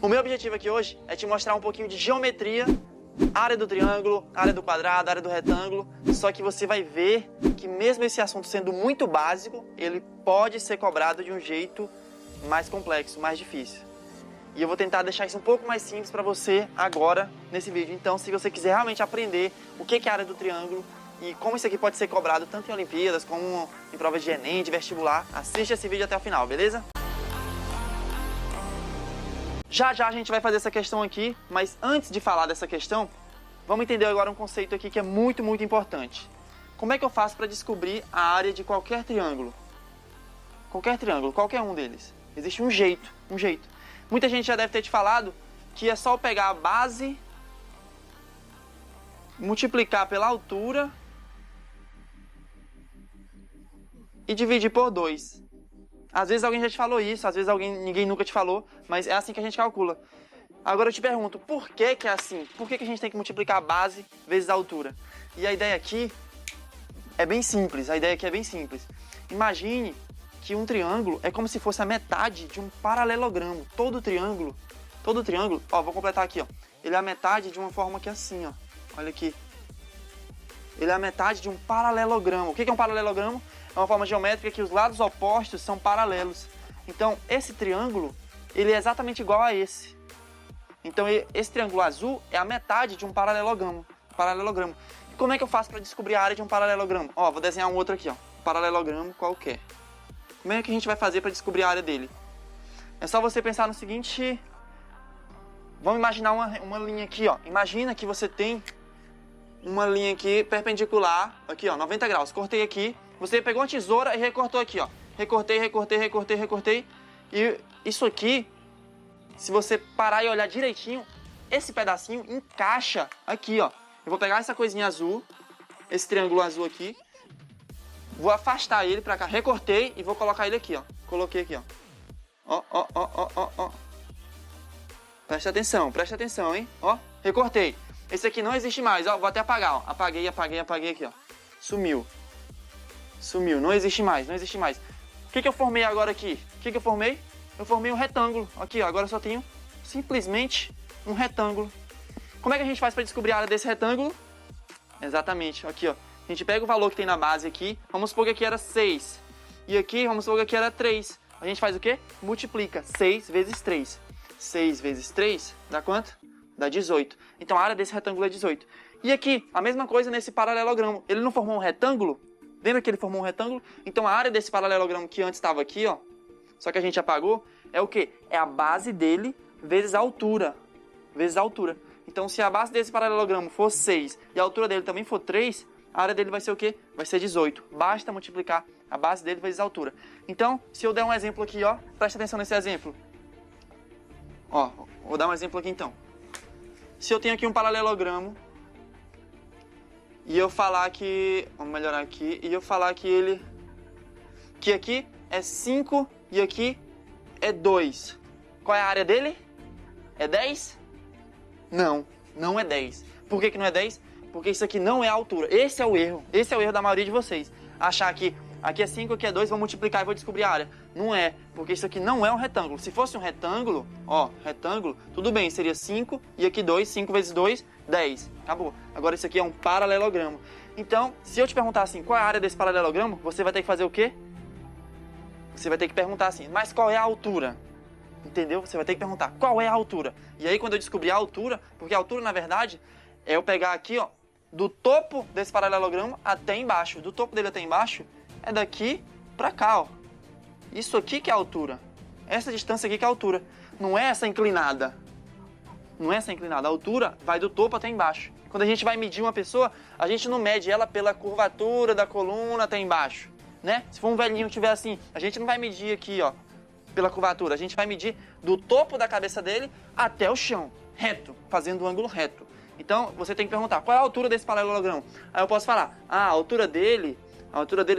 O meu objetivo aqui hoje é te mostrar um pouquinho de geometria, área do triângulo, área do quadrado, área do retângulo, só que você vai ver que mesmo esse assunto sendo muito básico, ele pode ser cobrado de um jeito mais complexo, mais difícil. E eu vou tentar deixar isso um pouco mais simples para você agora nesse vídeo. Então, se você quiser realmente aprender o que é a área do triângulo e como isso aqui pode ser cobrado tanto em Olimpíadas como em provas de Enem, de vestibular, assiste esse vídeo até o final, beleza? Já a gente vai fazer essa questão aqui, mas antes de falar dessa questão, vamos entender agora um conceito aqui que é muito importante. Como é que eu faço para descobrir a área de qualquer triângulo? Qualquer um deles. Existe um jeito. Muita gente já deve ter te falado que é só eu pegar a base, multiplicar pela altura e dividir por 2. Às vezes alguém já te falou isso, às vezes ninguém nunca te falou, mas é assim que a gente calcula. Agora eu te pergunto, por que é assim? Por que a gente tem que multiplicar a base vezes a altura? E a ideia aqui é bem simples, Imagine que um triângulo é como se fosse a metade de um paralelogramo. Todo triângulo, ó, vou completar aqui, ó. Ele é a metade de uma forma que é assim, ó. Olha aqui. Ele é a metade de um paralelogramo. O que é um paralelogramo? É uma forma geométrica que os lados opostos são paralelos. Então, esse triângulo, ele é exatamente igual a esse. Então, esse triângulo azul é a metade de um paralelogramo. E como é que eu faço para descobrir a área de um paralelogramo? Ó, vou desenhar um outro aqui, ó. Um paralelogramo qualquer. Como é que a gente vai fazer para descobrir a área dele? É só você pensar no seguinte... Vamos imaginar uma linha aqui, ó. Imagina que você tem uma linha aqui perpendicular, aqui, ó, 90 graus. Cortei aqui. Você pegou uma tesoura e recortou aqui, ó. Recortei. E isso aqui, se você parar e olhar direitinho, esse pedacinho encaixa aqui, ó. Eu vou pegar essa coisinha azul, esse triângulo azul aqui, vou afastar ele pra cá, recortei e vou colocar ele aqui, ó. Coloquei aqui, ó. Ó. Presta atenção, hein? Ó, recortei. Esse aqui não existe mais, ó. Vou até apagar, ó. Apaguei aqui, ó. Sumiu, não existe mais. O que eu formei agora aqui? Eu formei um retângulo. Aqui, ó, agora eu só tenho simplesmente um retângulo. Como é que a gente faz para descobrir a área desse retângulo? Exatamente, aqui, ó. A gente pega o valor que tem na base aqui, vamos supor que aqui era 6. E aqui, vamos supor que aqui era 3. A gente faz o quê? Multiplica 6 vezes 3. 6 vezes 3 dá quanto? Dá 18. Então a área desse retângulo é 18. E aqui, a mesma coisa nesse paralelogramo. Ele não formou um retângulo? Lembra que ele formou um retângulo? Então a área desse paralelogramo que antes estava aqui, ó, só que a gente apagou, é o quê? É a base dele vezes a altura. Então se a base desse paralelogramo for 6 e a altura dele também for 3, a área dele vai ser o quê? Vai ser 18. Basta multiplicar a base dele vezes a altura. Então, se eu der um exemplo aqui, ó, presta atenção nesse exemplo. Ó, vou dar um exemplo aqui então. Se eu tenho aqui um paralelogramo e eu falar que... Vamos melhorar aqui. E eu falar que que aqui é 5 e aqui é 2. Qual é a área dele? É 10? Não é 10. Por que não é 10? Porque isso aqui não é a altura. Esse é o erro da maioria de vocês. Achar que aqui é 5, aqui é 2, vou multiplicar e vou descobrir a área. Não é, porque isso aqui não é um retângulo. Se fosse um retângulo, ó, tudo bem, seria 5 e aqui 2, 5 vezes 2, 10. Acabou. Agora isso aqui é um paralelogramo. Então, se eu te perguntar assim, qual é a área desse paralelogramo, você vai ter que fazer o quê? Você vai ter que perguntar assim, mas qual é a altura? Entendeu? Você vai ter que perguntar, qual é a altura? E aí quando eu descobrir a altura, porque a altura na verdade é eu pegar aqui, ó, do topo desse paralelogramo até embaixo. Do topo dele até embaixo é daqui pra cá, ó. Isso aqui que é a altura. Essa distância aqui que é a altura. Não é essa inclinada. A altura vai do topo até embaixo. Quando a gente vai medir uma pessoa, a gente não mede ela pela curvatura da coluna até embaixo, né? Se for um velhinho que tiver assim, a gente não vai medir aqui, ó, pela curvatura. A gente vai medir do topo da cabeça dele até o chão, reto, fazendo um ângulo reto. Então, você tem que perguntar, qual é a altura desse paralelogramo? Aí eu posso falar, a altura dele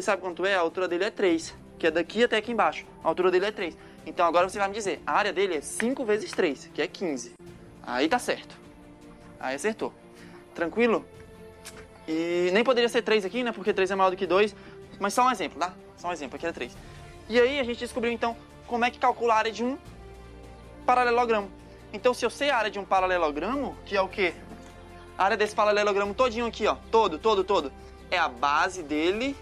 sabe quanto é? A altura dele é 3, que é daqui até aqui embaixo. A altura dele é 3. Então agora você vai me dizer, a área dele é 5 vezes 3, que é 15. Aí tá certo. Aí acertou. Tranquilo? E nem poderia ser 3 aqui, né? Porque 3 é maior do que 2. Mas só um exemplo, tá? Só um exemplo, aqui era 3. E aí a gente descobriu então como é que calcula a área de um paralelogramo. Então, se eu sei a área de um paralelogramo, que é o quê? A área desse paralelogramo todinho aqui, ó, todo, é a base dele,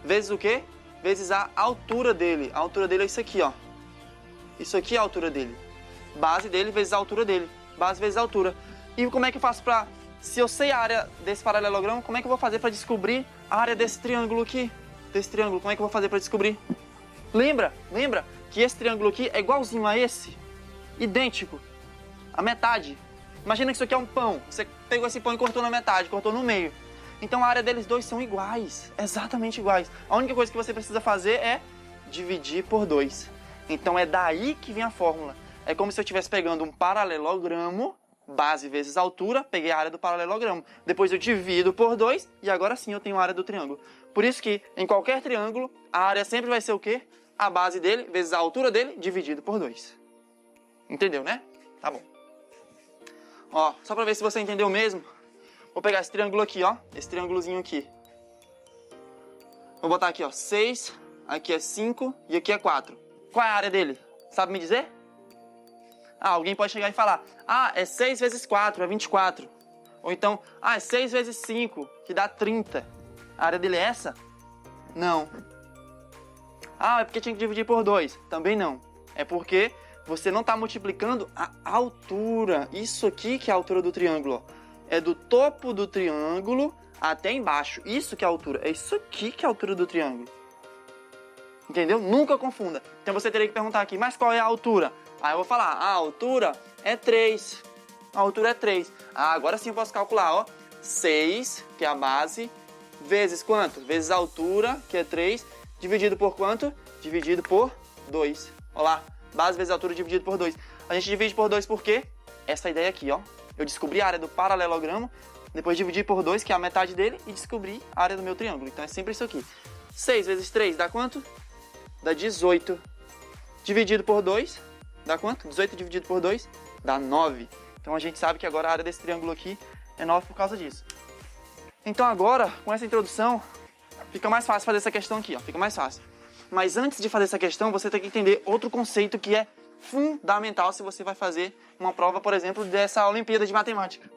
vezes o quê? Vezes a altura dele. A altura dele é isso aqui, ó. Isso aqui é a altura dele. Base dele vezes a altura dele. Base vezes a altura. E como é que eu faço pra... Se eu sei a área desse paralelogramo, como é que eu vou fazer pra descobrir a área desse triângulo aqui? Desse triângulo, como é que eu vou fazer pra descobrir? Lembra que esse triângulo aqui é igualzinho a esse? Idêntico. A metade. Imagina que isso aqui é um pão. Você pegou esse pão e cortou na metade, cortou no meio. Então a área deles dois são iguais. Exatamente iguais. A única coisa que você precisa fazer é dividir por 2. Então é daí que vem a fórmula. É como se eu estivesse pegando um paralelogramo, base vezes altura, peguei a área do paralelogramo. Depois eu divido por 2 e agora sim eu tenho a área do triângulo. Por isso que em qualquer triângulo, a área sempre vai ser o quê? A base dele vezes a altura dele dividido por 2. Entendeu, né? Tá bom. Ó, só pra ver se você entendeu mesmo, vou pegar esse triângulo aqui, ó. Esse triângulozinho aqui. Vou botar aqui, ó, 6, aqui é 5 e aqui é 4. Qual é a área dele? Sabe me dizer? Ah, alguém pode chegar e falar, ah, é 6 vezes 4, é 24. Ou então, ah, é 6 vezes 5, que dá 30. A área dele é essa? Não. Ah, é porque tinha que dividir por 2. Também não. É porque você não está multiplicando a altura. Isso aqui que é a altura do triângulo, ó. É do topo do triângulo até embaixo. Isso que é a altura. É isso aqui que é a altura do triângulo. Entendeu? Nunca confunda. Então você teria que perguntar aqui, mas qual é a altura? Aí eu vou falar, a altura é 3. A altura é 3. Ah, agora sim eu posso calcular, ó. 6, que é a base, vezes quanto? Vezes a altura, que é 3, dividido por quanto? Dividido por 2. Olha lá, base vezes altura dividido por 2. A gente divide por 2 por quê? Essa ideia aqui, ó. Eu descobri a área do paralelogramo, depois dividi por 2, que é a metade dele, e descobri a área do meu triângulo. Então é sempre isso aqui. 6 vezes 3 dá quanto? Dá 18. Dividido por 2, dá quanto? 18 dividido por 2 dá 9. Então a gente sabe que agora a área desse triângulo aqui é 9 por causa disso. Então agora, com essa introdução, fica mais fácil fazer essa questão aqui, ó. Fica mais fácil. Mas antes de fazer essa questão, você tem que entender outro conceito que é fundamental se você vai fazer uma prova, por exemplo, dessa Olimpíada de Matemática.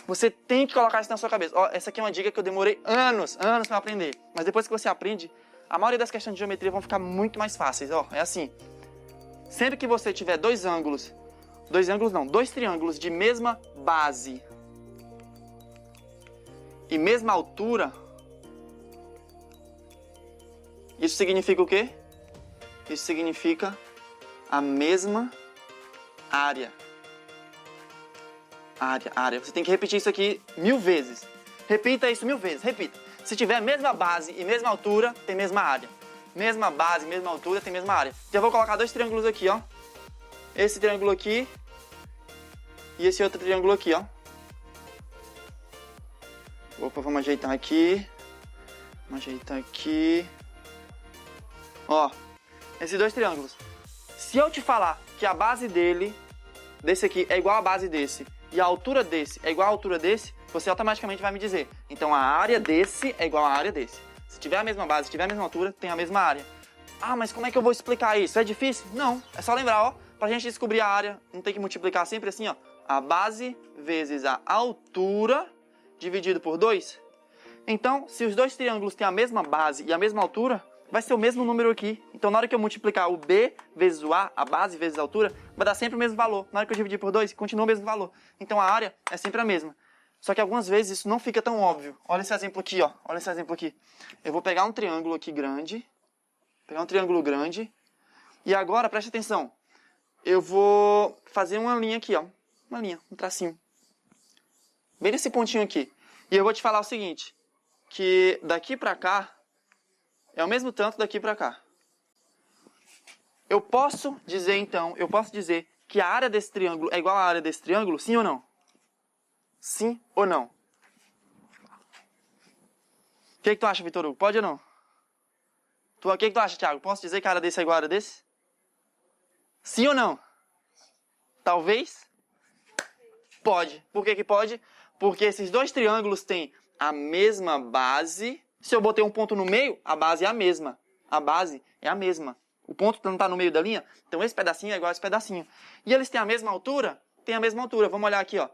Você tem que colocar isso na sua cabeça. Ó, essa aqui é uma dica que eu demorei anos para aprender. Mas depois que você aprende, a maioria das questões de geometria vão ficar muito mais fáceis. Ó, é assim. Sempre que você tiver dois triângulos de mesma base e mesma altura, isso significa o quê? Isso significa a mesma área. Área. Você tem que repetir isso aqui 1000 vezes. Repita isso 1000 vezes, repita. Se tiver a mesma base e mesma altura, tem mesma área. Mesma base, mesma altura, tem mesma área. Então eu vou colocar dois triângulos aqui, ó. Esse triângulo aqui e esse outro triângulo aqui, ó. Opa, vamos ajeitar aqui. Vamos ajeitar aqui. Ó, esses dois triângulos. Se eu te falar que a base desse aqui, é igual à base desse, e a altura desse é igual à altura desse, você automaticamente vai me dizer, então a área desse é igual à área desse. Se tiver a mesma base, se tiver a mesma altura, tem a mesma área. Ah, mas como é que eu vou explicar isso? É difícil? Não, é só lembrar, ó, pra gente descobrir a área, não tem que multiplicar sempre assim, ó, a base vezes a altura dividido por 2. Então, se os dois triângulos têm a mesma base e a mesma altura, vai ser o mesmo número aqui. Então, na hora que eu multiplicar o B vezes o A base vezes a altura, vai dar sempre o mesmo valor. Na hora que eu dividir por 2, continua o mesmo valor. Então, a área é sempre a mesma. Só que algumas vezes isso não fica tão óbvio. Olha esse exemplo aqui, ó. Olha esse exemplo aqui. Eu vou pegar um triângulo aqui grande. E agora, preste atenção. Eu vou fazer uma linha aqui, ó. Uma linha, um tracinho. Bem nesse pontinho aqui. E eu vou te falar o seguinte. Que daqui pra cá é o mesmo tanto daqui pra cá. Eu posso dizer, então, que a área desse triângulo é igual à área desse triângulo, sim ou não? Sim ou não? O que tu acha, Vitor Hugo? Pode ou não? O que tu acha, Thiago? Posso dizer que a área desse é igual à área desse? Sim ou não? Talvez? Pode. Por que que pode? Porque esses dois triângulos têm a mesma base. Se eu botei um ponto no meio, a base é a mesma. A base é a mesma. O ponto não está no meio da linha, então esse pedacinho é igual a esse pedacinho. E eles têm a mesma altura? Tem a mesma altura. Vamos olhar aqui, ó.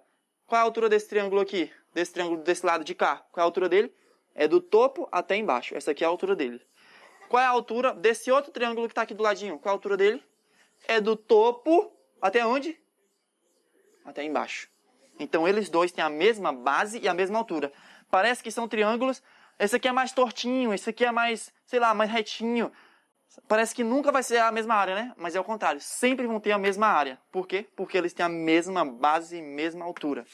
Qual é a altura desse triângulo aqui? Desse triângulo desse lado de cá? Qual é a altura dele? É do topo até embaixo. Essa aqui é a altura dele. Qual é a altura desse outro triângulo que está aqui do ladinho? Qual é a altura dele? É do topo até onde? Até embaixo. Então eles dois têm a mesma base e a mesma altura. Parece que são triângulos. Esse aqui é mais tortinho, esse aqui é mais, sei lá, mais retinho. Parece que nunca vai ser a mesma área, né? Mas é o contrário, sempre vão ter a mesma área. Por quê? Porque eles têm a mesma base e mesma altura.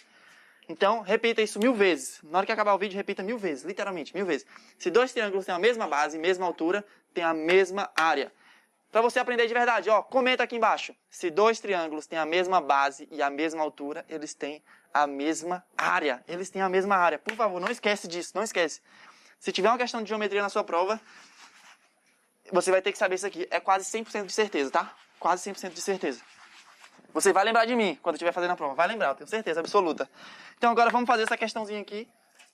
Então, repita isso 1000 vezes. Na hora que acabar o vídeo, repita 1000 vezes, literalmente, 1000 vezes. Se dois triângulos têm a mesma base e mesma altura, tem a mesma área. Para você aprender de verdade, ó, comenta aqui embaixo. Se dois triângulos têm a mesma base e a mesma altura, eles têm a mesma área. Eles têm a mesma área. Por favor, não esquece disso, não esquece. Se tiver uma questão de geometria na sua prova, você vai ter que saber isso aqui. É quase 100% de certeza, tá? Quase 100% de certeza. Você vai lembrar de mim quando estiver fazendo a prova. Vai lembrar, eu tenho certeza absoluta. Então agora vamos fazer essa questãozinha aqui.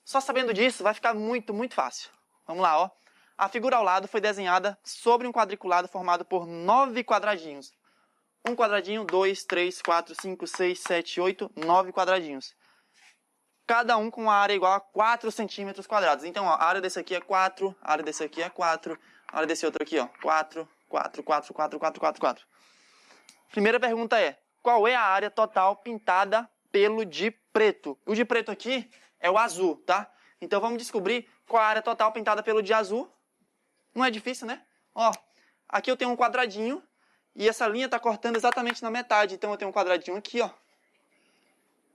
Só sabendo disso vai ficar muito, muito fácil. Vamos lá, ó. A figura ao lado foi desenhada sobre um quadriculado formado por 9 quadradinhos. Um quadradinho, 2, 3, 4, 5, 6, 7, 8, 9 quadradinhos. Cada um com uma área igual a 4 centímetros quadrados. Então, ó, a área desse aqui é 4, a área desse aqui é 4, a área desse outro aqui, ó, 4, 4, 4, 4, 4, 4, 4. Primeira pergunta é, qual é a área total pintada pelo de preto? O de preto aqui é o azul, tá? Então, vamos descobrir qual é a área total pintada pelo de azul. Não é difícil, né? Ó, aqui eu tenho um quadradinho e essa linha está cortando exatamente na metade. Então, eu tenho um quadradinho aqui, ó.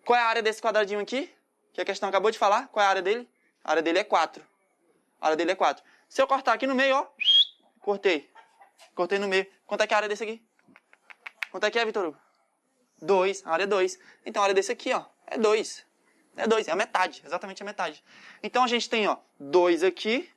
Qual é a área desse quadradinho aqui? Que a questão acabou de falar. Qual é a área dele? A área dele é 4. A área dele é 4. Se eu cortar aqui no meio, ó. Cortei. Cortei no meio. Quanto é que é a área desse aqui? Quanto é que é, Vitor Hugo? 2. A área é 2. Então, a área desse aqui, ó, é 2. É 2. É a metade. Exatamente a metade. Então, a gente tem, ó, 2 aqui,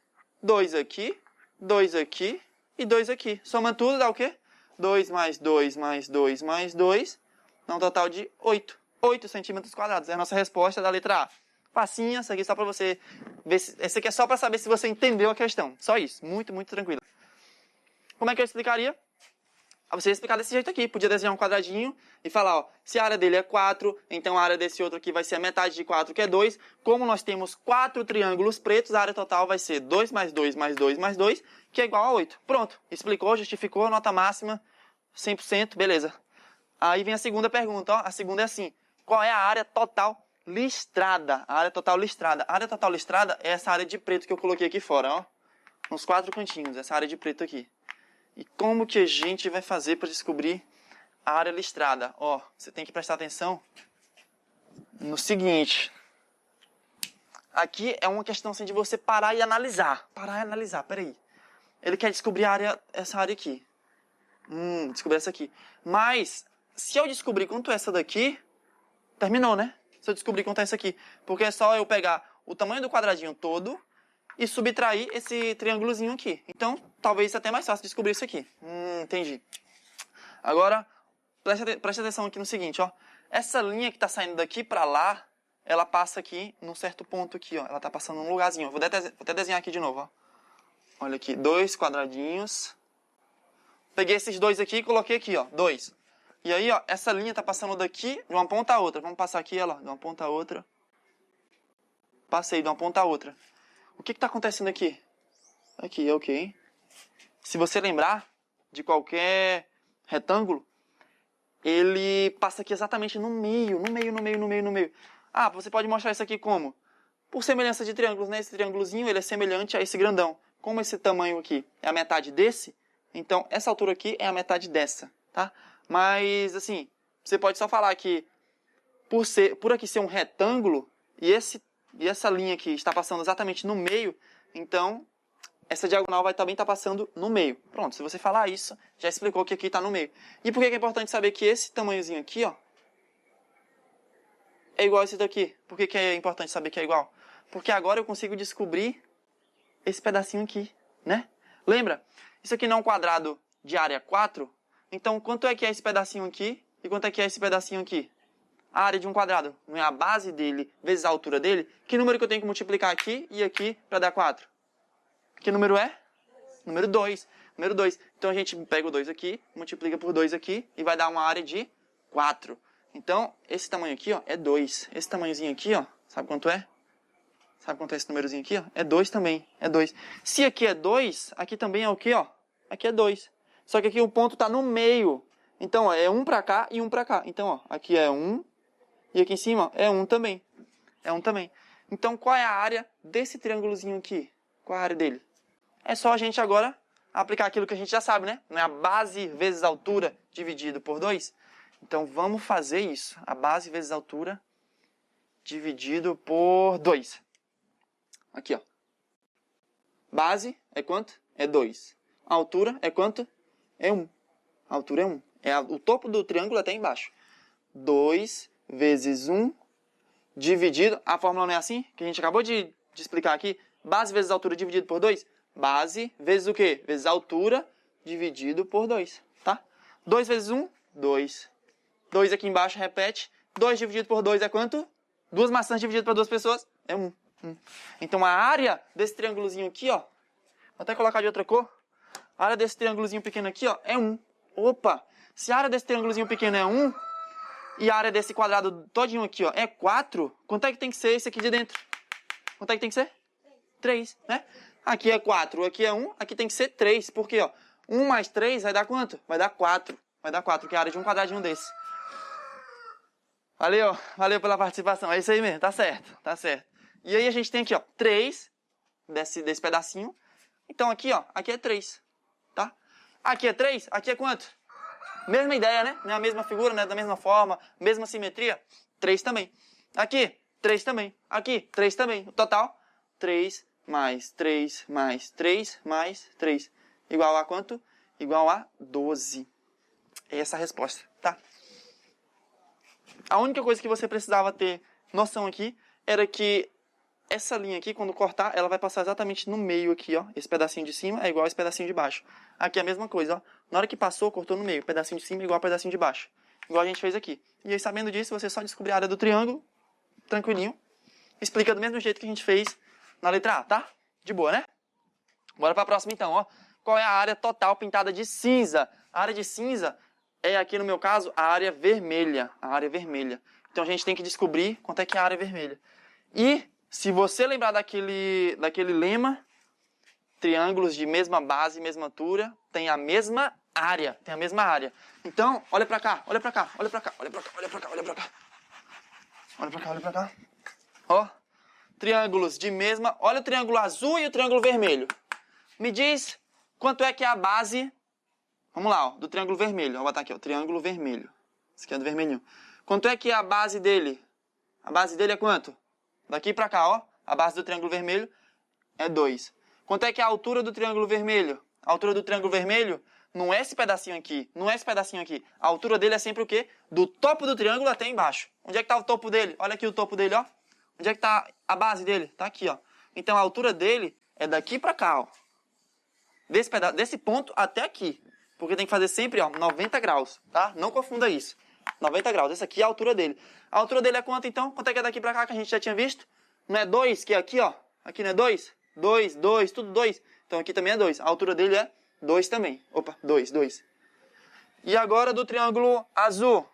2 aqui, 2 aqui e 2 aqui. Somando tudo, dá o quê? 2 mais 2 mais 2 mais 2. Dá um total de 8. 8 centímetros quadrados. É a nossa resposta da letra A. Facinha, isso aqui só para você ver. Esse aqui é só para saber se você entendeu a questão. Só isso. Muito, muito tranquilo. Como é que eu explicaria? Você ia explicar desse jeito aqui. Podia desenhar um quadradinho e falar, ó, se a área dele é 4, então a área desse outro aqui vai ser a metade de 4, que é 2. Como nós temos 4 triângulos pretos, a área total vai ser 2 mais 2 mais 2 mais 2, que é igual a 8. Pronto. Explicou, justificou, nota máxima, 100%, beleza. Aí vem a segunda pergunta, ó. A segunda é assim. Qual é a área total listrada? A área total listrada. A área total listrada é essa área de preto que eu coloquei aqui fora, ó. Nos 4 cantinhos, essa área de preto aqui. E como que a gente vai fazer para descobrir a área listrada? Ó, você tem que prestar atenção no seguinte. Aqui é uma questão assim de você parar e analisar. Parar e analisar, peraí. Ele quer descobrir a área, essa área aqui. Descobrir essa aqui. Mas, se eu descobrir quanto é essa daqui, terminou, né? Se eu descobrir quanto é essa aqui. Porque é só eu pegar o tamanho do quadradinho todo e subtrair esse triângulozinho aqui. Então, talvez seja até mais fácil descobrir isso aqui. Entendi. Agora, preste atenção aqui no seguinte, ó. Essa linha que está saindo daqui para lá, ela passa aqui num certo ponto aqui, ó. Ela está passando num lugarzinho. Vou até desenhar aqui de novo, ó. Olha aqui, 2 quadradinhos. Peguei esses 2 aqui e coloquei aqui, ó, 2. E aí, ó, essa linha está passando daqui de uma ponta a outra. Vamos passar aqui, ela, de uma ponta a outra. Passei de uma ponta a outra. O que está acontecendo aqui? Aqui, ok. Se você lembrar de qualquer retângulo, ele passa aqui exatamente no meio. Ah, você pode mostrar isso aqui como? Por semelhança de triângulos, né? Esse triângulozinho, ele é semelhante a esse grandão. Como esse tamanho aqui é a metade desse, então essa altura aqui é a metade dessa, tá? Mas, assim, você pode só falar que por aqui ser um retângulo e essa linha aqui está passando exatamente no meio, então essa diagonal vai também estar passando no meio. Pronto, se você falar isso, já explicou que aqui está no meio. E por que é importante saber que esse tamanhozinho aqui, ó, é igual a esse daqui? Por que é importante saber que é igual? Porque agora eu consigo descobrir esse pedacinho aqui, né? Lembra? Isso aqui não é um quadrado de área 4? Então, quanto é que é esse pedacinho aqui e quanto é que é esse pedacinho aqui? A área de um quadrado, não é a base dele vezes a altura dele? Que número que eu tenho que multiplicar aqui e aqui para dar 4? Que número é? Número 2. Número 2. Então a gente pega o 2 aqui, multiplica por 2 aqui e vai dar uma área de 4. Então, esse tamanho aqui, ó, é 2. Esse tamanhozinho aqui, ó, sabe quanto é? Sabe quanto é esse númerozinho aqui, ó? É 2 também, é 2. Se aqui é 2, aqui também é o quê, ó? Aqui é 2. Só que aqui o ponto tá no meio. Então, ó, é 1 pra cá e 1 pra cá. Então, ó, aqui é 1 e aqui em cima, ó, é 1 também. É 1 também. Então, qual é a área desse triângulozinho aqui? Qual é a área dele? É só a gente agora aplicar aquilo que a gente já sabe, né? Não é a base vezes a altura dividido por 2? Então, vamos fazer isso. A base vezes a altura dividido por 2. Aqui, ó. Base é quanto? É 2. A altura é quanto? É 1. A altura é 1. É o topo do triângulo até embaixo. 2 vezes 1 dividido... A fórmula não é assim? Que a gente acabou de explicar aqui. Base vezes a altura dividido por 2. Base vezes o quê? Vezes a altura dividido por 2. Tá? 2 vezes 1, 2. 2 aqui embaixo, repete. 2 dividido por 2 é quanto? 2 maçãs dividido por 2 pessoas é 1. Então, a área desse triângulozinho aqui, ó. Vou até colocar de outra cor. A área desse triângulozinho pequeno aqui, ó, é 1. Opa! Se a área desse triângulozinho pequeno é 1, e a área desse quadrado todinho aqui, ó, é 4, quanto é que tem que ser esse aqui de dentro? Quanto é que tem que ser? 3, né? Aqui é 4, aqui é 1, aqui tem que ser 3. Por quê, ó? 1 mais 3 vai dar quanto? Vai dar 4. Vai dar 4, que é a área de um quadradinho desse. Valeu, valeu pela participação. É isso aí mesmo, tá certo, tá certo. E aí a gente tem aqui, ó, 3 desse pedacinho. Então aqui, ó, aqui é 3, tá? Aqui é 3, aqui é quanto? Mesma ideia, né? A mesma figura, né? Da mesma forma, mesma simetria. 3 também. Aqui, 3 também. Aqui, 3 também. O total, 3 mais 3 mais 3 mais 3. Igual a quanto? Igual a 12. É essa a resposta, tá? A única coisa que você precisava ter noção aqui era que essa linha aqui, quando cortar, ela vai passar exatamente no meio aqui, ó. Esse pedacinho de cima é igual a esse pedacinho de baixo. Aqui é a mesma coisa, ó. Na hora que passou, cortou no meio. O pedacinho de cima é igual ao pedacinho de baixo. Igual a gente fez aqui. E aí, sabendo disso, você só descobrir a área do triângulo, tranquilinho. Explica do mesmo jeito que a gente fez na letra A, tá? De boa, né? Bora pra próxima, então, ó. Qual é a área total pintada de cinza? A área de cinza é, aqui no meu caso, a área vermelha. A área vermelha. Então, a gente tem que descobrir quanto é que é a área vermelha. E... se você lembrar daquele lema, triângulos de mesma base, mesma altura, tem a mesma área. Tem a mesma área. Então, olha pra cá, olha pra cá, olha pra cá, olha pra cá, olha pra cá, olha pra cá. Olha pra cá, olha pra cá. Ó, triângulos de mesma... Olha o triângulo azul e o triângulo vermelho. Me diz quanto é que é a base... Vamos lá, ó, do triângulo vermelho. Vou botar aqui, ó, triângulo vermelho. Esse aqui é do vermelhinho. Quanto é que é a base dele? A base dele é quanto? Daqui pra cá, ó, a base do triângulo vermelho é 2. Quanto é que é a altura do triângulo vermelho? A altura do triângulo vermelho não é esse pedacinho aqui, não é esse pedacinho aqui. A altura dele é sempre o quê? Do topo do triângulo até embaixo. Onde é que tá o topo dele? Olha aqui o topo dele, ó. Onde é que tá a base dele? Tá aqui, ó. Então a altura dele é daqui pra cá, ó. Desse ponto até aqui. Porque tem que fazer sempre, ó, 90 graus, tá? Não confunda isso. 90 graus. Essa aqui é a altura dele. A altura dele é quanto, então? Quanto é que é daqui pra cá, que a gente já tinha visto? Não é 2, que é aqui, ó. Aqui não é 2? 2, 2, tudo 2. Então aqui também é 2. A altura dele é 2 também. Opa, 2, 2. E agora do triângulo azul.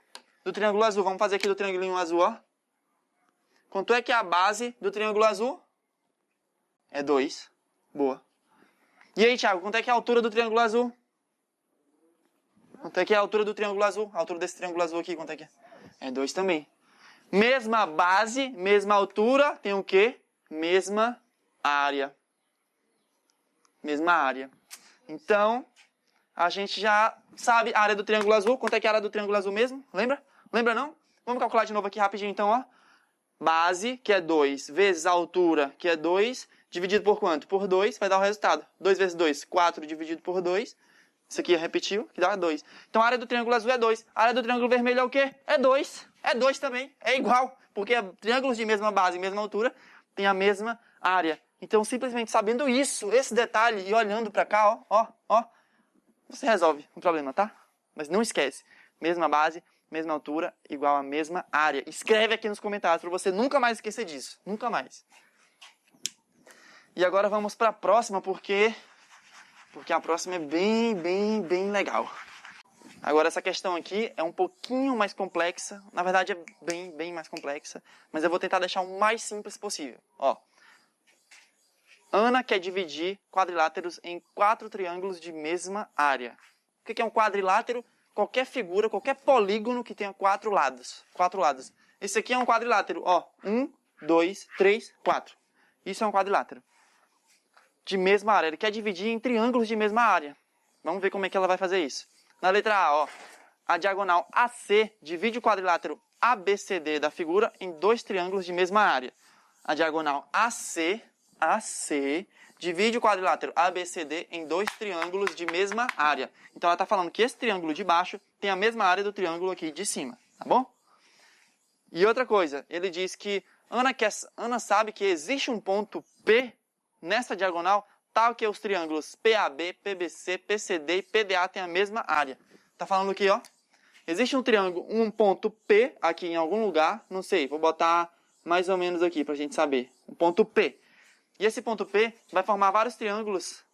Do triângulo azul. Vamos fazer aqui do triângulo azul, ó. Quanto é que é a base do triângulo azul? É 2. Boa. E aí, Thiago, quanto é que é a altura do triângulo azul? Quanto é que é a altura do triângulo azul? A altura desse triângulo azul aqui, quanto é que é? É 2 também. Mesma base, mesma altura, tem o quê? Mesma área. Mesma área. Então, a gente já sabe a área do triângulo azul. Quanto é que é a área do triângulo azul mesmo? Lembra? Lembra não? Vamos calcular de novo aqui rapidinho então, ó. Base, que é 2, vezes a altura, que é 2, dividido por quanto? Por 2, vai dar o resultado. 2 vezes 2, 4 dividido por 2. Isso aqui repetiu, que dá 2. Então a área do triângulo azul é 2. A área do triângulo vermelho é o quê? É 2. É 2 também. É igual. Porque triângulos de mesma base e mesma altura têm a mesma área. Então, simplesmente sabendo isso, esse detalhe, e olhando pra cá, ó, você resolve o problema, tá? Mas não esquece. Mesma base, mesma altura, igual a mesma área. Escreve aqui nos comentários para você nunca mais esquecer disso. Nunca mais. E agora vamos para a próxima, porque porque a próxima é bem legal. Agora, essa questão aqui é um pouquinho mais complexa. Na verdade, é bem mais complexa. Mas eu vou tentar deixar o mais simples possível. Ó. Ana quer dividir quadriláteros em 4 triângulos de mesma área. O que é um quadrilátero? Qualquer figura, qualquer polígono que tenha 4 lados. 4 lados. Esse aqui é um quadrilátero. Ó. 1, 2, 3, 4. Isso é um quadrilátero. De mesma área. Ele quer dividir em triângulos de mesma área. Vamos ver como é que ela vai fazer isso. Na letra A, ó, a diagonal AC divide o quadrilátero ABCD da figura em 2 triângulos de mesma área. A diagonal AC divide o quadrilátero ABCD em 2 triângulos de mesma área. Então ela está falando que esse triângulo de baixo tem a mesma área do triângulo aqui de cima, tá bom? E outra coisa, ele diz que Ana sabe que existe um ponto P nessa diagonal, tal que os triângulos PAB, PBC, PCD e PDA têm a mesma área. Tá falando aqui, ó. Existe um triângulo, um ponto P aqui em algum lugar. Não sei, vou botar mais ou menos aqui pra gente saber. Um ponto P. E esse ponto P vai formar vários triângulos.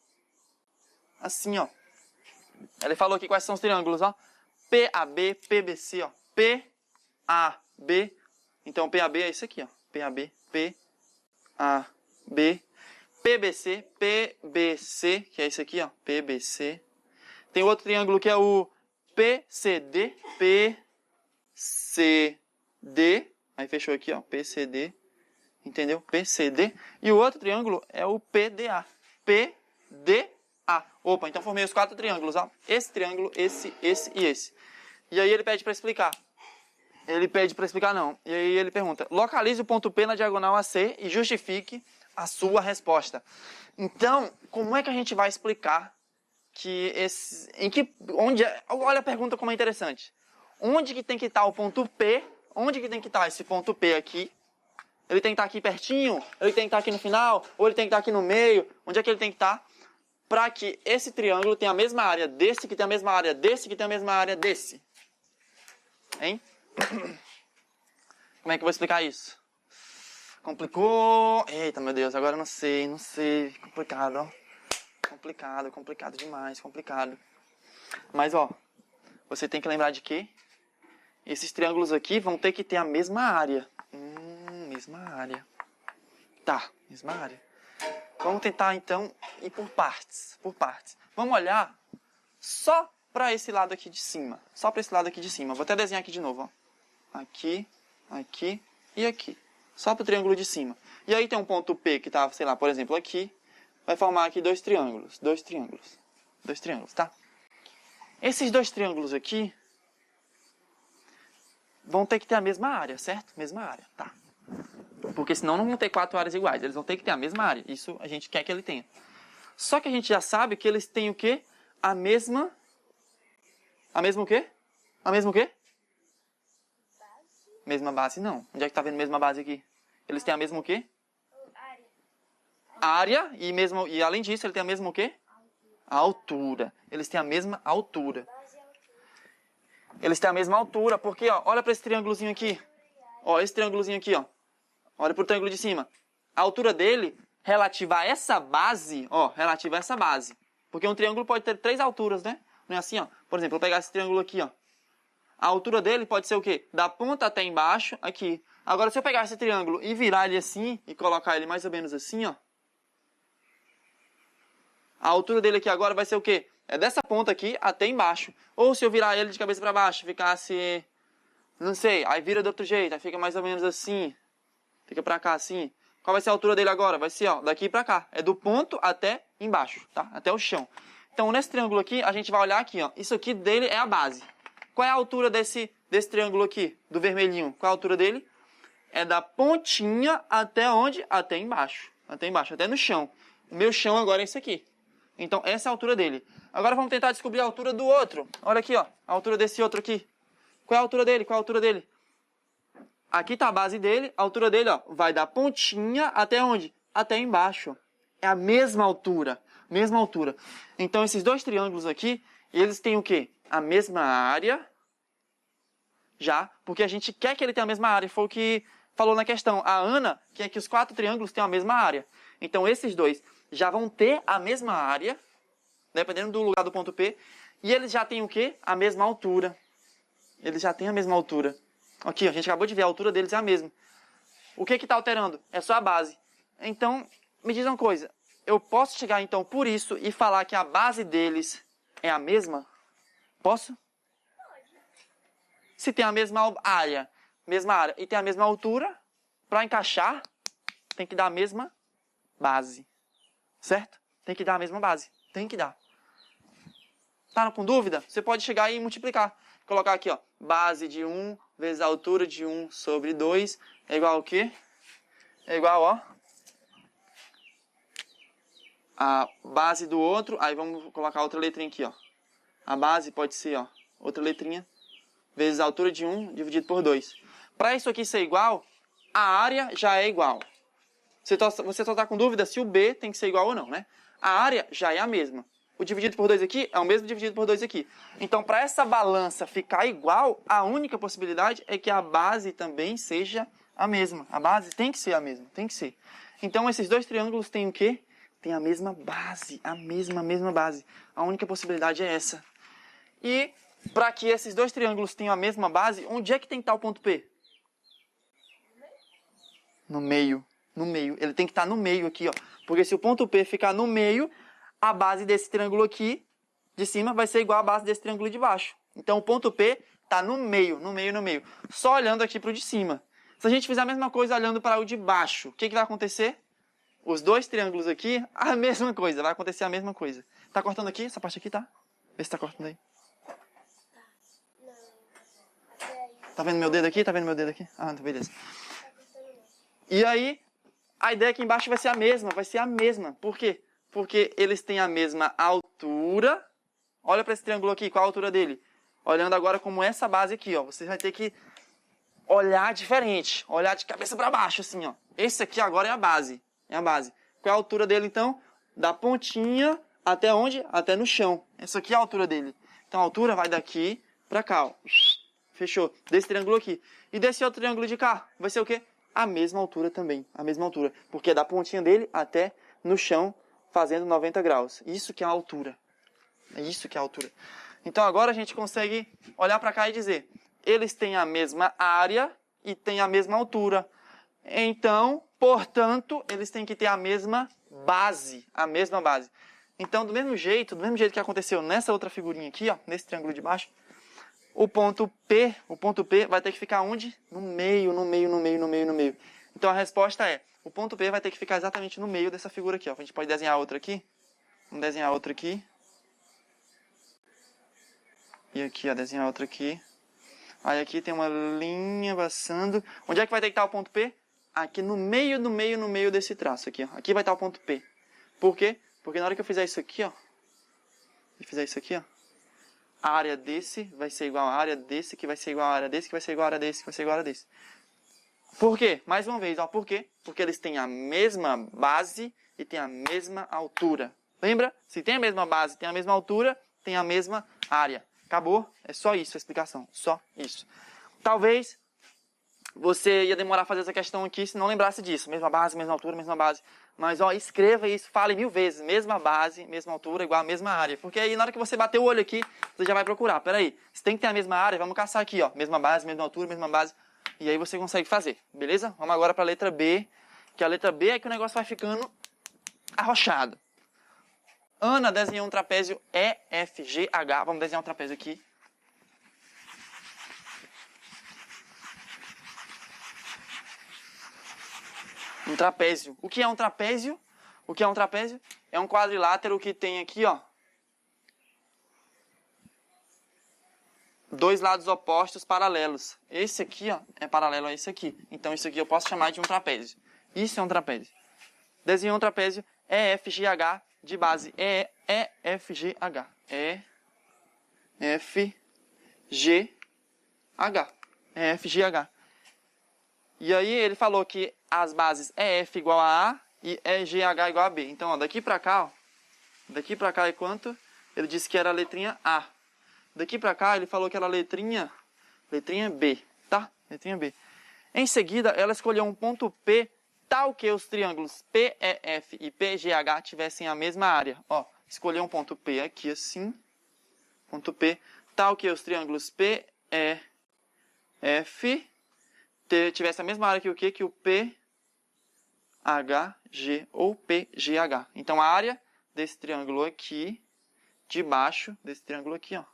Assim, ó. Ele falou aqui quais são os triângulos, ó. PAB, PBC, ó. PAB. Então, PAB é isso aqui, ó. PAB, PAB. PBC, PBC, que é isso aqui, ó, PBC. Tem outro triângulo que é o PCD, PCD. Aí fechou aqui, ó, PCD. Entendeu? PCD. E o outro triângulo é o PDA. PDA. Opa, então formei os 4 triângulos, ó. Esse triângulo, esse e esse. E aí ele pede para explicar. Ele pede para explicar, não. E aí ele pergunta: localize o ponto P na diagonal AC e justifique a sua resposta. Então, como é que a gente vai explicar que esse... olha a pergunta como é interessante. Onde que tem que estar o ponto P? Onde que tem que estar esse ponto P aqui? Ele tem que estar aqui pertinho? Ele tem que estar aqui no final? Ou ele tem que estar aqui no meio? Onde é que ele tem que estar? Para que esse triângulo tenha a mesma área desse, que tem a mesma área desse, que tem a mesma área desse. Hein? Como é que eu vou explicar isso? Complicou. Eita, meu Deus, agora eu não sei. Complicado, ó. Complicado demais, complicado. Mas, ó, você tem que lembrar de que esses triângulos aqui vão ter que ter a mesma área. Mesma área. Tá, mesma área. Vamos tentar, então, ir por partes. Vamos olhar só para esse lado aqui de cima. Só para esse lado aqui de cima. Vou até desenhar aqui de novo, ó. Aqui, aqui e aqui. Só para o triângulo de cima. E aí tem um ponto P que está, sei lá, por exemplo, aqui. Vai formar aqui 2 triângulos. 2 triângulos, tá? Esses 2 triângulos aqui vão ter que ter a mesma área, certo? Mesma área, tá? Porque senão não vão ter 4 áreas iguais. Eles vão ter que ter a mesma área. Isso a gente quer que ele tenha. Só que a gente já sabe que eles têm o quê? A mesma o quê? A mesma o quê? Mesma base, não. Onde é que tá vendo mesma base aqui? Eles têm a mesma o quê? Área. E além disso, ele tem a mesma o quê? Altura. Eles têm a mesma altura. Eles têm a mesma altura, porque, ó, olha para esse triângulozinho aqui. Ó, esse triângulozinho aqui, ó. Olha pro triângulo de cima. A altura dele, relativa a essa base, ó, relativa a essa base. Porque um triângulo pode ter 3 alturas, né? Não é assim, ó. Por exemplo, eu vou pegar esse triângulo aqui, ó. A altura dele pode ser o quê? Da ponta até embaixo, aqui. Agora, se eu pegar esse triângulo e virar ele assim, e colocar ele mais ou menos assim, ó. A altura dele aqui agora vai ser o quê? É dessa ponta aqui até embaixo. Ou se eu virar ele de cabeça para baixo, ficasse... Não sei, aí vira do outro jeito, aí fica mais ou menos assim. Fica pra cá assim. Qual vai ser a altura dele agora? Vai ser, ó, daqui pra cá. É do ponto até embaixo, tá? Até o chão. Então, nesse triângulo aqui, a gente vai olhar aqui, ó. Isso aqui dele é a base. Qual é a altura desse triângulo aqui, do vermelhinho? Qual é a altura dele? É da pontinha até onde? Até embaixo. Até embaixo, até no chão. O meu chão agora é esse aqui. Então, essa é a altura dele. Agora vamos tentar descobrir a altura do outro. Olha aqui, ó. A altura desse outro aqui. Qual é a altura dele? Qual é a altura dele? Aqui está a base dele. A altura dele, ó, vai da pontinha até onde? Até embaixo. É a mesma altura. Mesma altura. Então, esses 2 triângulos aqui, eles têm o quê? A mesma área. Já. Porque a gente quer que ele tenha a mesma área. Foi o que falou na questão. A Ana quer que os 4 triângulos tenham a mesma área. Então, esses 2 já vão ter a mesma área. dependendo do lugar do ponto P. E eles já têm o quê? A mesma altura. Eles já têm a mesma altura. Aqui, ó, a gente acabou de ver, a altura deles é a mesma. O que está alterando? É só a base. Então, me diz uma coisa. Eu posso chegar, então, por isso e falar que a base deles é a mesma? Posso? Se tem a mesma área e tem a mesma altura, para encaixar, tem que dar a mesma base. Certo? Tem que dar a mesma base. Tem que dar. Tá com dúvida? Você pode chegar e multiplicar. Colocar aqui, ó. Base de 1 vezes a altura de 1 sobre 2 é igual ao quê? É igual, ó, a base do outro. Aí vamos colocar outra letrinha aqui, ó. A base pode ser, ó, outra letrinha, vezes a altura de 1 dividido por 2. Para isso aqui ser igual, a área já é igual. Você só está com dúvida se o B tem que ser igual ou não, né? A área já é a mesma. O dividido por 2 aqui é o mesmo dividido por 2 aqui. Então, para essa balança ficar igual, a única possibilidade é que a base também seja a mesma. A base tem que ser a mesma, tem que ser. Então, esses dois triângulos têm o quê? Tem a mesma base, a mesma base. A única possibilidade é essa. E, para que esses dois triângulos tenham a mesma base, onde é que tem que estar o ponto P? No meio. No meio. Ele tem que estar no meio aqui, ó. Porque se o ponto P ficar no meio, a base desse triângulo aqui, de cima, vai ser igual à base desse triângulo de baixo. Então, o ponto P está no meio. Só olhando aqui para o de cima. Se a gente fizer a mesma coisa olhando para o de baixo, o que vai acontecer? Os dois triângulos aqui, a mesma coisa. Vai acontecer a mesma coisa. Tá cortando aqui? Essa parte aqui tá? Vê se tá cortando aí. Tá vendo meu dedo aqui? Tá vendo meu dedo aqui? Ah, beleza. E aí, a ideia aqui embaixo vai ser a mesma. Por quê? Porque eles têm a mesma altura. Olha para esse triângulo aqui, qual a altura dele? Olhando agora como essa base aqui, ó. Você vai ter que olhar diferente. Olhar de cabeça para baixo, assim, ó. Esse aqui agora é a base. É a base. Qual é a altura dele, então? Da pontinha até onde? Até no chão. Essa aqui é a altura dele. Então, a altura vai daqui para cá, ó. Fechou. Desse triângulo aqui. E desse outro triângulo de cá, vai ser o quê? A mesma altura também. A mesma altura. Porque é da pontinha dele até no chão, fazendo 90 graus. Isso que é a altura. É isso que é a altura. Então, agora a gente consegue olhar para cá e dizer: eles têm a mesma área e têm a mesma altura. Então, portanto, eles têm que ter a mesma base. A mesma base. Então, do mesmo jeito que aconteceu nessa outra figurinha aqui, ó, nesse triângulo de baixo, o ponto P vai ter que ficar onde? No meio. Então, a resposta é: o ponto P vai ter que ficar exatamente no meio dessa figura aqui, ó. A gente pode desenhar outra aqui. Vamos desenhar outra aqui. E aqui, ó, desenhar outra aqui. Aí aqui tem uma linha passando. Onde é que vai ter que estar o ponto P? Aqui no meio desse traço aqui, ó. Aqui vai estar o ponto P. Por quê? Porque na hora que eu fizer isso aqui, ó, a área desse vai ser igual à área desse, que vai ser igual à área desse, que vai ser igual à área desse, que vai ser igual à área desse. Por quê? Mais uma vez, ó, por quê? Porque eles têm a mesma base e têm a mesma altura. Lembra? Se tem a mesma base, tem a mesma altura, tem a mesma área. Acabou? É só isso a explicação. Só isso. Talvez você ia demorar a fazer essa questão aqui se não lembrasse disso. Mesma base, mesma altura, mesma base. Mas, ó, escreva isso, fale 1000 vezes. Mesma base, mesma altura, igual a mesma área. Porque aí, na hora que você bater o olho aqui, você já vai procurar. Peraí, se tem que ter a mesma área, vamos caçar aqui, ó. Mesma base, mesma altura, mesma base. E aí você consegue fazer, beleza? Vamos agora para a letra B. Que a letra B é que o negócio vai ficando arrochado. Ana desenhou um trapézio EFGH. Vamos desenhar um trapézio aqui. Um trapézio. O que é um trapézio? O que é um trapézio? É um quadrilátero que tem aqui, ó, dois lados opostos paralelos. Esse aqui, ó, é paralelo a esse aqui. Então, isso aqui eu posso chamar de um trapézio. Isso é um trapézio. Desenhou um trapézio EFGH de base. EFGH. EFGH. E aí ele falou que as bases EF igual a A e EGH igual a B. Então, ó, daqui pra cá, ó, daqui pra cá é quanto? Ele disse que era a letrinha A. Daqui pra cá ele falou que era a letrinha B, tá? Letrinha B. Em seguida, ela escolheu um ponto P tal que os triângulos PEF e PGH tivessem a mesma área. Ó, escolher um ponto P aqui assim. Ponto P. Tal que os triângulos P, E, F tivesse a mesma área que o quê? Que o P, H, G ou PGH. Então, a área desse triângulo aqui, de baixo desse triângulo aqui, ó,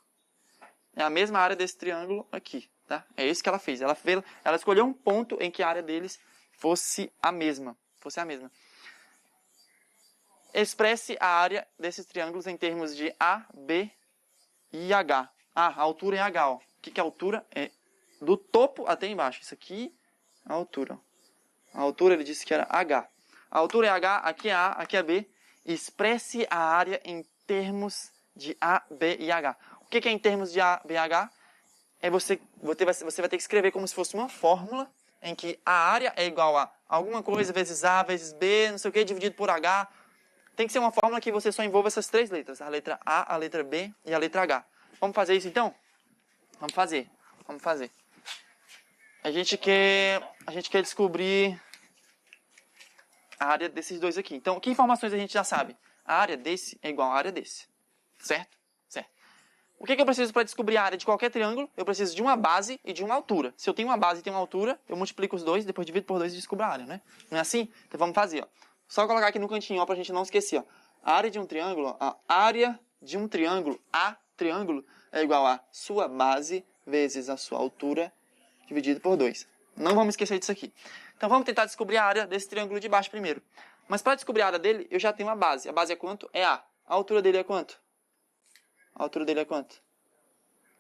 é a mesma área desse triângulo aqui, tá? É isso que ela fez. Ela escolheu um ponto em que a área deles fosse a mesma. Expresse a área desses triângulos em termos de A, B e H. A altura é H, ó. O que é a altura? É do topo até embaixo. Isso aqui é a altura. A altura ele disse que era H. A altura é H, aqui é A, aqui é B. Expresse a área em termos de A, B e H. O que é em termos de A, B e H? Você vai ter que escrever como se fosse uma fórmula em que a área é igual a alguma coisa vezes A, vezes B, não sei o que, dividido por H. Tem que ser uma fórmula que você só envolva essas três letras. A letra A, a letra B e a letra H. Vamos fazer isso então? Vamos fazer. A gente quer descobrir a área desses dois aqui. Então, que informações a gente já sabe? A área desse é igual à área desse. Certo? O que eu preciso para descobrir a área de qualquer triângulo? Eu preciso de uma base e de uma altura. Se eu tenho uma base e tenho uma altura, eu multiplico os dois, depois divido por 2 e descubro a área, né? Não é assim? Então vamos fazer, ó. Só colocar aqui no cantinho, ó, pra gente não esquecer, ó. A área de um triângulo, a área de um triângulo, A triângulo, é igual a sua base vezes a sua altura dividido por 2. Não vamos esquecer disso aqui. Então vamos tentar descobrir a área desse triângulo de baixo primeiro. Mas para descobrir a área dele, eu já tenho uma base. A base é quanto? É A. A altura dele é quanto? A altura dele é quanto?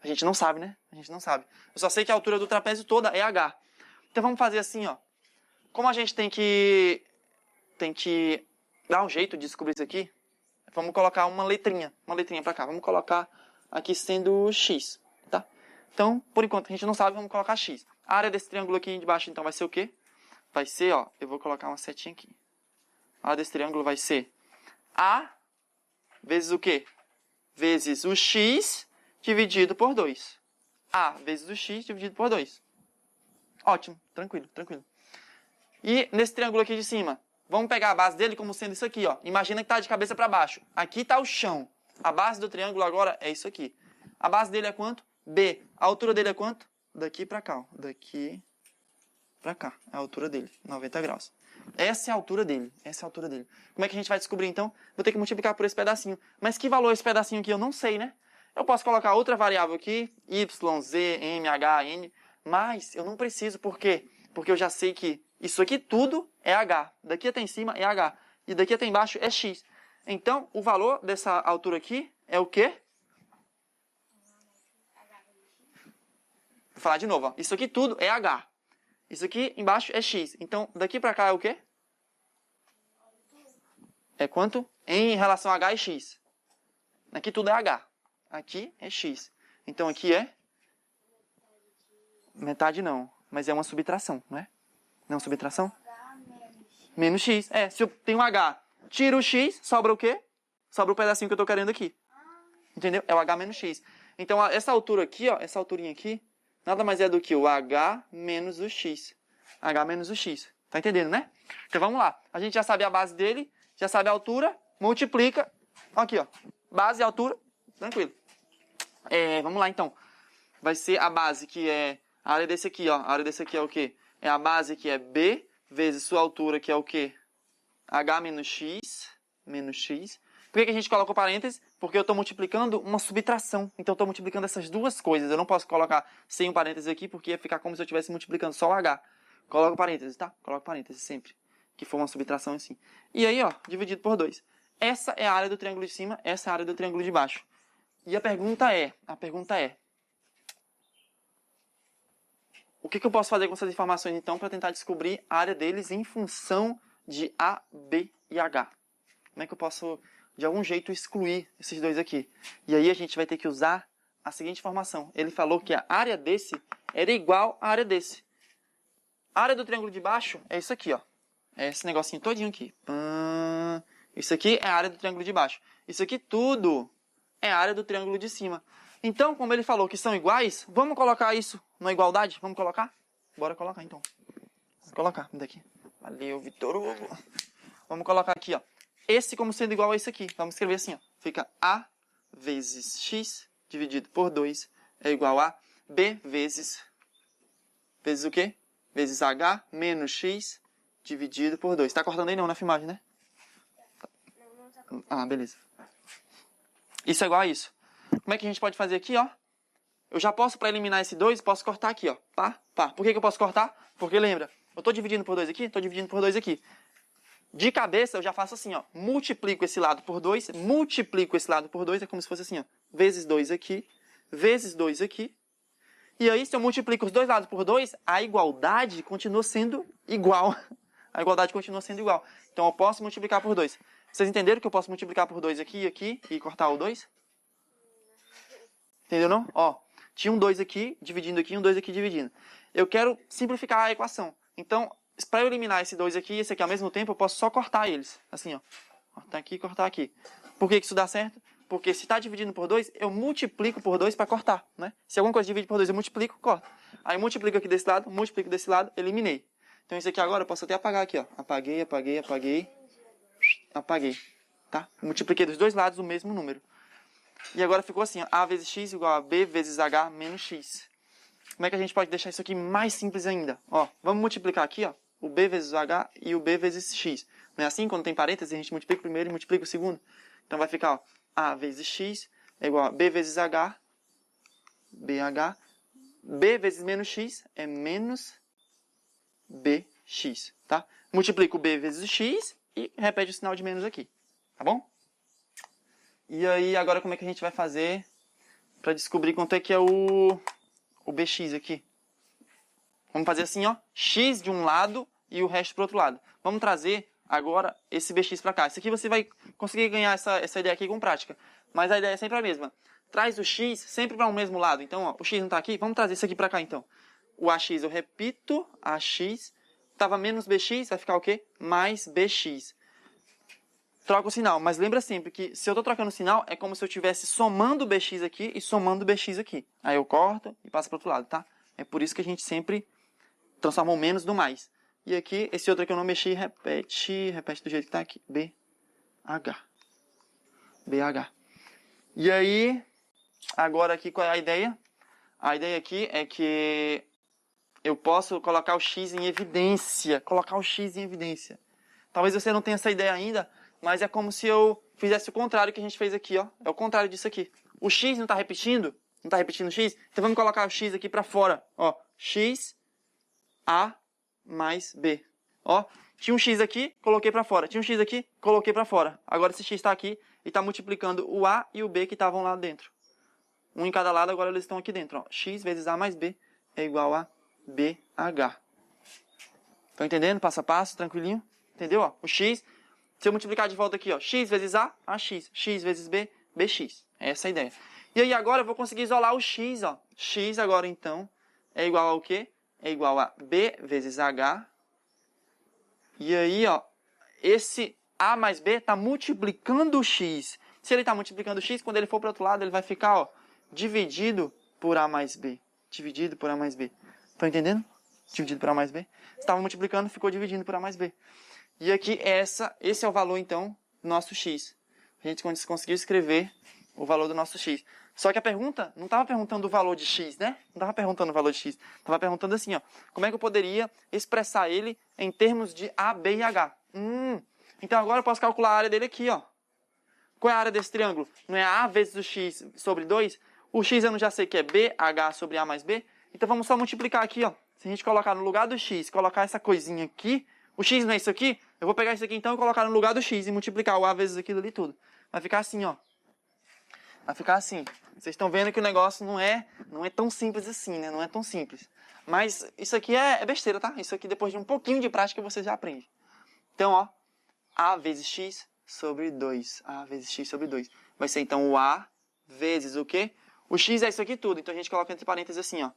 A gente não sabe, né? A gente não sabe. Eu só sei que a altura do trapézio toda é H. Então vamos fazer assim, ó. Como a gente tem que dar um jeito de descobrir isso aqui, vamos colocar uma letrinha para cá. Vamos colocar aqui sendo X, tá? Então, por enquanto a gente não sabe, vamos colocar X. A área desse triângulo aqui de baixo, então, vai ser o quê? Vai ser, ó, eu vou colocar uma setinha aqui. A área desse triângulo vai ser A vezes o quê? Vezes o X dividido por 2. A vezes o X dividido por 2. Ótimo, tranquilo. E nesse triângulo aqui de cima, vamos pegar a base dele como sendo isso aqui, ó. Imagina que está de cabeça para baixo. Aqui está o chão. A base do triângulo agora é isso aqui. A base dele é quanto? B. A altura dele é quanto? Daqui para cá, ó. Daqui para cá. É a altura dele, 90 graus. Essa é a altura dele. Como é que a gente vai descobrir, então? Vou ter que multiplicar por esse pedacinho. Mas que valor é esse pedacinho aqui? Eu não sei, né? Eu posso colocar outra variável aqui, y, z, m, h, n, mas eu não preciso. Por quê? Porque eu já sei que isso aqui tudo é h. Daqui até em cima é h. E daqui até embaixo é x. Então, o valor dessa altura aqui é o quê? Vou falar de novo, ó. Isso aqui tudo é h. Isso aqui embaixo é x. Então, daqui para cá é o quê? É quanto? Em relação a h e x. Aqui tudo é h. Aqui é x. Então, aqui é... Metade não. Mas é uma subtração, não é? Não é uma subtração? Menos x. É, se eu tenho um h, tiro o x, sobra o quê? Sobra o pedacinho que eu estou querendo aqui. Entendeu? É o h menos x. Então, essa altura aqui, ó, essa alturinha aqui, nada mais é do que o h menos o x. H menos o x. Tá entendendo, né? Então, vamos lá. A gente já sabe a base dele, já sabe a altura, multiplica. Aqui, ó. Base e altura, tranquilo. Vamos lá, então. Vai ser a base que é... A área desse aqui, ó. A área desse aqui é o quê? É a base que é B vezes sua altura, que é o quê? H menos x. Por que a gente colocou parênteses? Porque eu estou multiplicando uma subtração. Então, eu estou multiplicando essas duas coisas. Eu não posso colocar sem um parênteses aqui, porque ia ficar como se eu estivesse multiplicando só o H. Coloco parênteses, tá? Coloco parênteses sempre. Que for uma subtração assim. E aí, ó, dividido por 2. Essa é a área do triângulo de cima, essa é a área do triângulo de baixo. E a pergunta é... O que eu posso fazer com essas informações, então, para tentar descobrir a área deles em função de A, B e H? Como é que eu posso, de algum jeito, excluir esses dois aqui? E aí a gente vai ter que usar a seguinte informação. Ele falou que a área desse era igual à área desse. A área do triângulo de baixo é isso aqui, ó. É esse negocinho todinho aqui. Isso aqui é a área do triângulo de baixo. Isso aqui tudo é a área do triângulo de cima. Então, como ele falou que são iguais, vamos colocar isso na igualdade? Vamos colocar? Bora colocar, então. Vamos colocar, daqui. Valeu, Vitor Hugo. Vamos colocar aqui, ó. esse como sendo igual a isso aqui. Vamos escrever assim, ó. Fica A vezes X dividido por 2 é igual a B vezes o quê? Vezes H menos X dividido por 2. Tá cortando aí não na filmagem, né? Ah, beleza. Isso é igual a isso. Como é que a gente pode fazer aqui, ó? Eu já posso, para eliminar esse 2, posso cortar aqui, ó. Pá, pá. Por que eu posso cortar? Porque lembra, eu estou dividindo por 2 aqui, estou dividindo por 2 aqui. De cabeça, eu já faço assim, ó. Multiplico esse lado por 2, multiplico esse lado por 2, é como se fosse assim, ó. Vezes 2 aqui, vezes 2 aqui. E aí, se eu multiplico os dois lados por 2, a igualdade continua sendo igual. A igualdade continua sendo igual. Então, eu posso multiplicar por 2. Vocês entenderam que eu posso multiplicar por 2 aqui e aqui e cortar o 2? Entendeu, não? Ó, tinha um 2 aqui, dividindo aqui, um 2 aqui, dividindo. Eu quero simplificar a equação. Então, para eu eliminar esse 2 aqui e esse aqui ao mesmo tempo, eu posso só cortar eles. Assim, ó. Cortar aqui e cortar aqui. Por que isso dá certo? Porque se está dividindo por 2, eu multiplico por 2 para cortar, né? Se alguma coisa divide por 2, eu multiplico, corto. Aí eu multiplico aqui desse lado, multiplico desse lado, eliminei. Então isso aqui agora eu posso até apagar aqui, ó. Apaguei, apaguei, apaguei. Apaguei, tá? Multipliquei dos dois lados o mesmo número. E agora ficou assim, ó. A vezes X igual a B vezes H menos X. Como é que a gente pode deixar isso aqui mais simples ainda? Ó, vamos multiplicar aqui, ó. O B vezes o H e o B vezes X. Não é assim? Quando tem parênteses, a gente multiplica o primeiro e multiplica o segundo. Então vai ficar, ó. A vezes X é igual a B vezes H, BH. B vezes menos X é menos BX, tá? Multiplica o B vezes o X e repete o sinal de menos aqui, tá bom? E aí, agora como é que a gente vai fazer para descobrir quanto é que é o BX aqui? Vamos fazer assim, ó. X de um lado e o resto pro outro lado. Vamos trazer agora esse BX para cá. Isso aqui você vai conseguir ganhar essa ideia aqui com prática. Mas a ideia é sempre a mesma. Traz o X sempre para o mesmo lado. Então, ó, o X não está aqui. Vamos trazer isso aqui para cá, então. O AX, eu repito, AX. Estava menos BX, vai ficar o quê? Mais BX. Troca o sinal. Mas lembra sempre que se eu estou trocando o sinal, é como se eu estivesse somando o BX aqui e somando o BX aqui. Aí eu corto e passo para o outro lado, tá? É por isso que a gente sempre transforma o menos no mais. E aqui, esse outro que eu não mexi, repete do jeito que está aqui. BH. BH. E aí, agora aqui qual é a ideia? A ideia aqui é que eu posso colocar o X em evidência. Colocar o X em evidência. Talvez você não tenha essa ideia ainda, mas é como se eu fizesse o contrário que a gente fez aqui, ó. É o contrário disso aqui. O X não está repetindo? Não está repetindo o X? Então vamos colocar o X aqui para fora. Ó, X, A mais B. Ó, tinha um X aqui, coloquei para fora. Tinha um X aqui, coloquei para fora. Agora esse X está aqui e está multiplicando o A e o B que estavam lá dentro. Um em cada lado, agora eles estão aqui dentro. Ó. X vezes A mais B é igual a BH. Estão entendendo? Passo a passo, tranquilinho? Entendeu? Ó, o X, se eu multiplicar de volta aqui, ó, X vezes A, AX. X vezes B, BX. É essa a ideia. E aí agora eu vou conseguir isolar o X, ó. X agora, então, é igual ao quê? É igual a B vezes H. E aí, ó, esse A mais B está multiplicando o X. Se ele está multiplicando o X, quando ele for para o outro lado, ele vai ficar, ó, dividido por A mais B. Dividido por A mais B. Estão entendendo? Dividido por A mais B. Estava multiplicando, ficou dividindo por A mais B. E aqui, esse é o valor, então, do nosso X. A gente conseguiu escrever o valor do nosso X. Só que a pergunta não estava perguntando o valor de X, né? Não estava perguntando o valor de X. Estava perguntando assim, ó. Como é que eu poderia expressar ele em termos de A, B e H? Então agora eu posso calcular a área dele aqui, ó. Qual é a área desse triângulo? Não é A vezes o X sobre 2? O X eu não já sei que é BH sobre A mais B. Então vamos só multiplicar aqui, ó. Se a gente colocar no lugar do X, colocar essa coisinha aqui, o X não é isso aqui? Eu vou pegar isso aqui então e colocar no lugar do X e multiplicar o A vezes aquilo ali tudo. Vai ficar assim, ó. Vai ficar assim. Vocês estão vendo que o negócio não é tão simples assim, né? Não é tão simples. Mas isso aqui é besteira, tá? Isso aqui depois de um pouquinho de prática você já aprende. Então, ó. A vezes X sobre 2. A vezes X sobre 2. Vai ser então o A vezes o quê? O X é isso aqui tudo. Então a gente coloca entre parênteses assim, ó.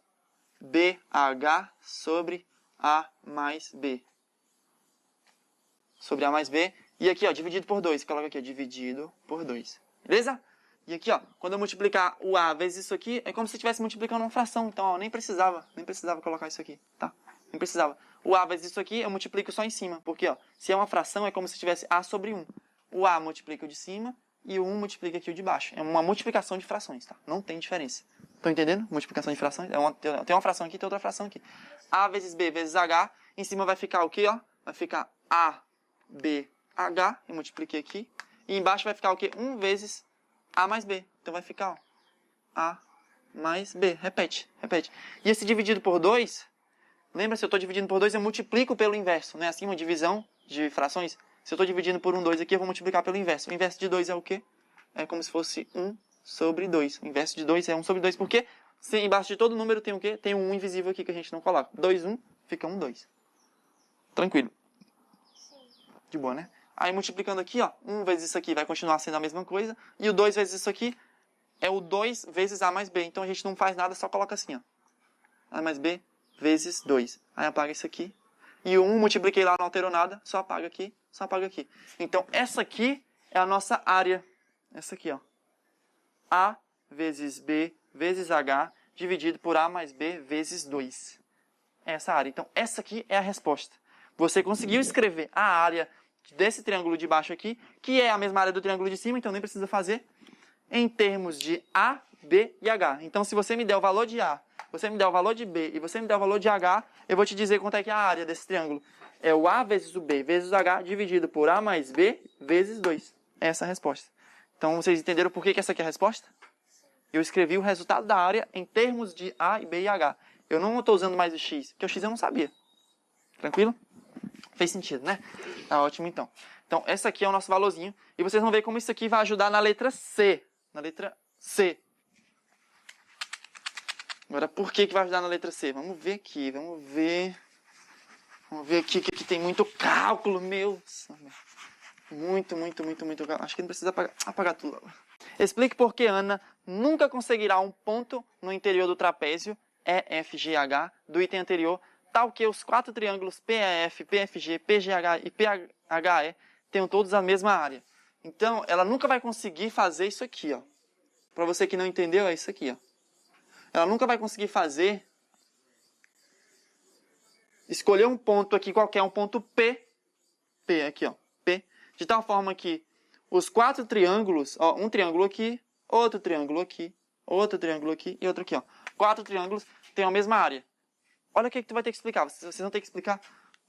BH sobre A mais B. Sobre A mais B. E aqui, ó, dividido por 2. Coloca aqui, ó, dividido por 2. Beleza? E aqui, ó, quando eu multiplicar o A vezes isso aqui, é como se estivesse multiplicando uma fração. Então, ó, nem precisava colocar isso aqui, tá? Nem precisava. O A vezes isso aqui, eu multiplico só em cima. Porque, ó, se é uma fração, é como se tivesse A sobre 1. o A multiplica o de cima e o 1 multiplica aqui o de baixo. É uma multiplicação de frações, tá? Não tem diferença. Estão entendendo? Multiplicação de frações. Tem uma fração aqui, tem outra fração aqui. A vezes B vezes H. Em cima vai ficar o quê, ó? Vai ficar A, B, H. Eu multipliquei aqui. E embaixo vai ficar o quê? 1 vezes A mais B. Então vai ficar, ó, A mais B. Repete, repete. E esse dividido por 2, lembra, se eu estou dividindo por 2, eu multiplico pelo inverso. Não é assim uma divisão de frações? Se eu estou dividindo por 2 aqui, eu vou multiplicar pelo inverso. O inverso de 2 é o quê? É como se fosse 1 sobre 2. O inverso de 2 é 1 sobre 2. Por quê? Se embaixo de todo número tem o quê? Tem um 1 invisível aqui que a gente não coloca. 2, 1, fica 1, 2. Tranquilo. De boa, né? Aí multiplicando aqui, ó, 1 vezes isso aqui vai continuar sendo a mesma coisa. E o 2 vezes isso aqui é o 2 vezes A mais B. Então a gente não faz nada, só coloca assim, ó. A mais B vezes 2. Aí apaga isso aqui. E o 1 multipliquei lá, não alterou nada. Só apaga aqui, só apaga aqui. Então essa aqui é a nossa área. Essa aqui, ó. A vezes B vezes H dividido por A mais B vezes 2. É essa área. Então essa aqui é a resposta. Você conseguiu escrever a área desse triângulo de baixo aqui, que é a mesma área do triângulo de cima, então nem precisa fazer, em termos de A, B e H. Então, se você me der o valor de A, você me der o valor de B e você me der o valor de H, eu vou te dizer quanto é que é a área desse triângulo. É o A vezes o B vezes o H dividido por A mais B vezes 2. É essa a resposta. Então, vocês entenderam por que essa aqui é a resposta? Eu escrevi o resultado da área em termos de A, B e H. Eu não estou usando mais o X, porque o X eu não sabia. Tranquilo? Fez sentido, né? Tá ótimo, então. Então, essa aqui é o nosso valorzinho. E vocês vão ver como isso aqui vai ajudar na letra C. Na letra C. Agora, por que vai ajudar na letra C? Vamos ver aqui, vamos ver. Vamos ver aqui, que aqui tem muito cálculo, meu. Muito cálculo. Acho que não precisa apagar tudo. Explique por que Ana nunca conseguirá um ponto no interior do trapézio EFGH do item anterior, tal que os 4 triângulos PEF, PFG, PGH e PHE tenham todos a mesma área. Então, ela nunca vai conseguir fazer isso aqui, ó. Para você que não entendeu, é isso aqui, ó. Ela nunca vai conseguir fazer, escolher um ponto aqui qualquer, um ponto P, aqui, ó, P, de tal forma que os 4 triângulos, ó, um triângulo aqui, outro triângulo aqui, outro triângulo aqui e outro aqui, ó. 4 triângulos têm a mesma área. Olha o que tu vai ter que explicar. Vocês vão ter que explicar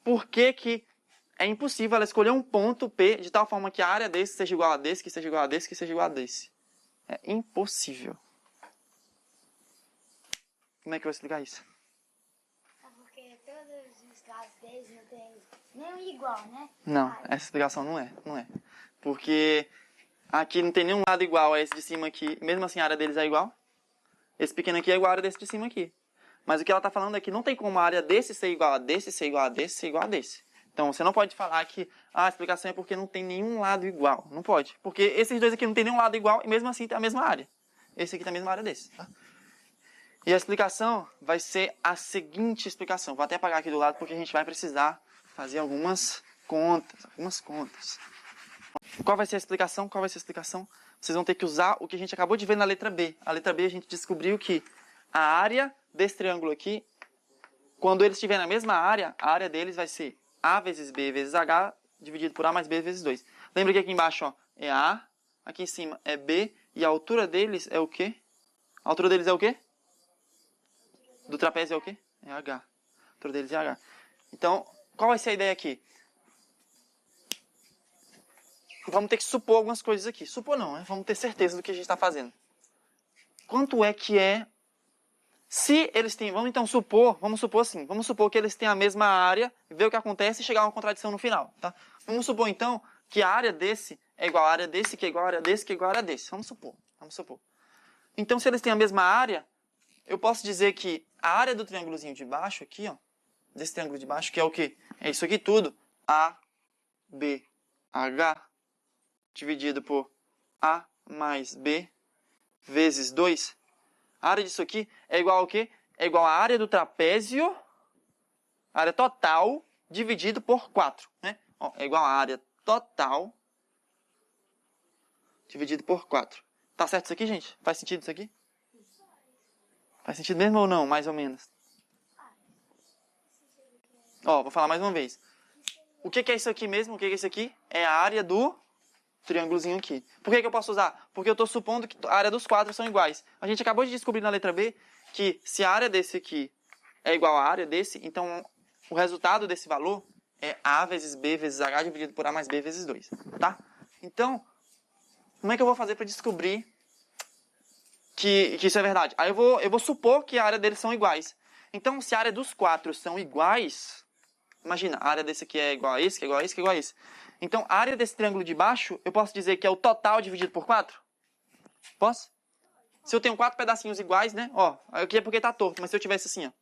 por que é impossível ela escolher um ponto P de tal forma que a área desse seja igual a desse, que seja igual a desse, que seja igual a desse. É impossível. Como é que eu vou explicar isso? É porque todos os lados deles não tem nenhum igual, né? Não, essa explicação não é. Porque aqui não tem nenhum lado igual a esse de cima aqui. Mesmo assim a área deles é igual. Esse pequeno aqui é igual a área desse de cima aqui. Mas o que ela está falando é que não tem como a área desse ser igual a desse, ser igual a desse, ser igual a desse. Então, você não pode falar que a explicação é porque não tem nenhum lado igual. Não pode. Porque esses dois aqui não tem nenhum lado igual e mesmo assim tem a mesma área. Esse aqui tem a mesma área desse. Tá? E a explicação vai ser a seguinte explicação. Vou até apagar aqui do lado porque a gente vai precisar fazer algumas contas. Qual vai ser a explicação? Vocês vão ter que usar o que a gente acabou de ver na letra B. A letra B a gente descobriu que a área desse triângulo aqui, quando eles estiverem na mesma área, a área deles vai ser A vezes B vezes H dividido por A mais B vezes 2. Lembra que aqui embaixo, ó, é A, aqui em cima é B e a altura deles é o quê? A altura deles é o quê? Do trapézio é o quê? É H. A altura deles é H. Então, qual vai ser a ideia aqui? Vamos ter que supor algumas coisas aqui. Supor não, né? Vamos ter certeza do que a gente está fazendo. Quanto é que é... Se eles têm... Vamos supor que eles têm a mesma área, ver o que acontece e chegar a uma contradição no final. Tá? Vamos supor, então, que a área desse é igual à área desse, que é igual à área desse, que é igual à área desse. Vamos supor. Então, se eles têm a mesma área, eu posso dizer que a área do triângulozinho de baixo aqui, ó, desse triângulo de baixo, que é o quê? É isso aqui tudo. A, B, H, dividido por A mais B, vezes 2. A área disso aqui é igual ao quê? É igual à área do trapézio, área total, dividido por 4. Né? Ó, é igual à área total, dividido por 4. Tá certo isso aqui, gente? Faz sentido isso aqui? Faz sentido mesmo ou não? Mais ou menos. Ó, vou falar mais uma vez. O que é isso aqui mesmo? O que é isso aqui? É a área do triângulozinho aqui. Por que eu posso usar? Porque eu estou supondo que a área dos quadros são iguais. A gente acabou de descobrir na letra B que se a área desse aqui é igual à área desse, então o resultado desse valor é A vezes B vezes H dividido por A mais B vezes 2. Tá? Então, como é que eu vou fazer para descobrir que isso é verdade? Aí eu vou supor que a área deles são iguais. Então, se a área dos quatro são iguais, imagina, a área desse aqui é igual a esse, que é igual a esse, que é igual a esse. Então, a área desse triângulo de baixo, eu posso dizer que é o total dividido por 4? Posso? Se eu tenho 4 pedacinhos iguais, né? Ó, aqui é porque tá torto, mas se eu tivesse assim, ó.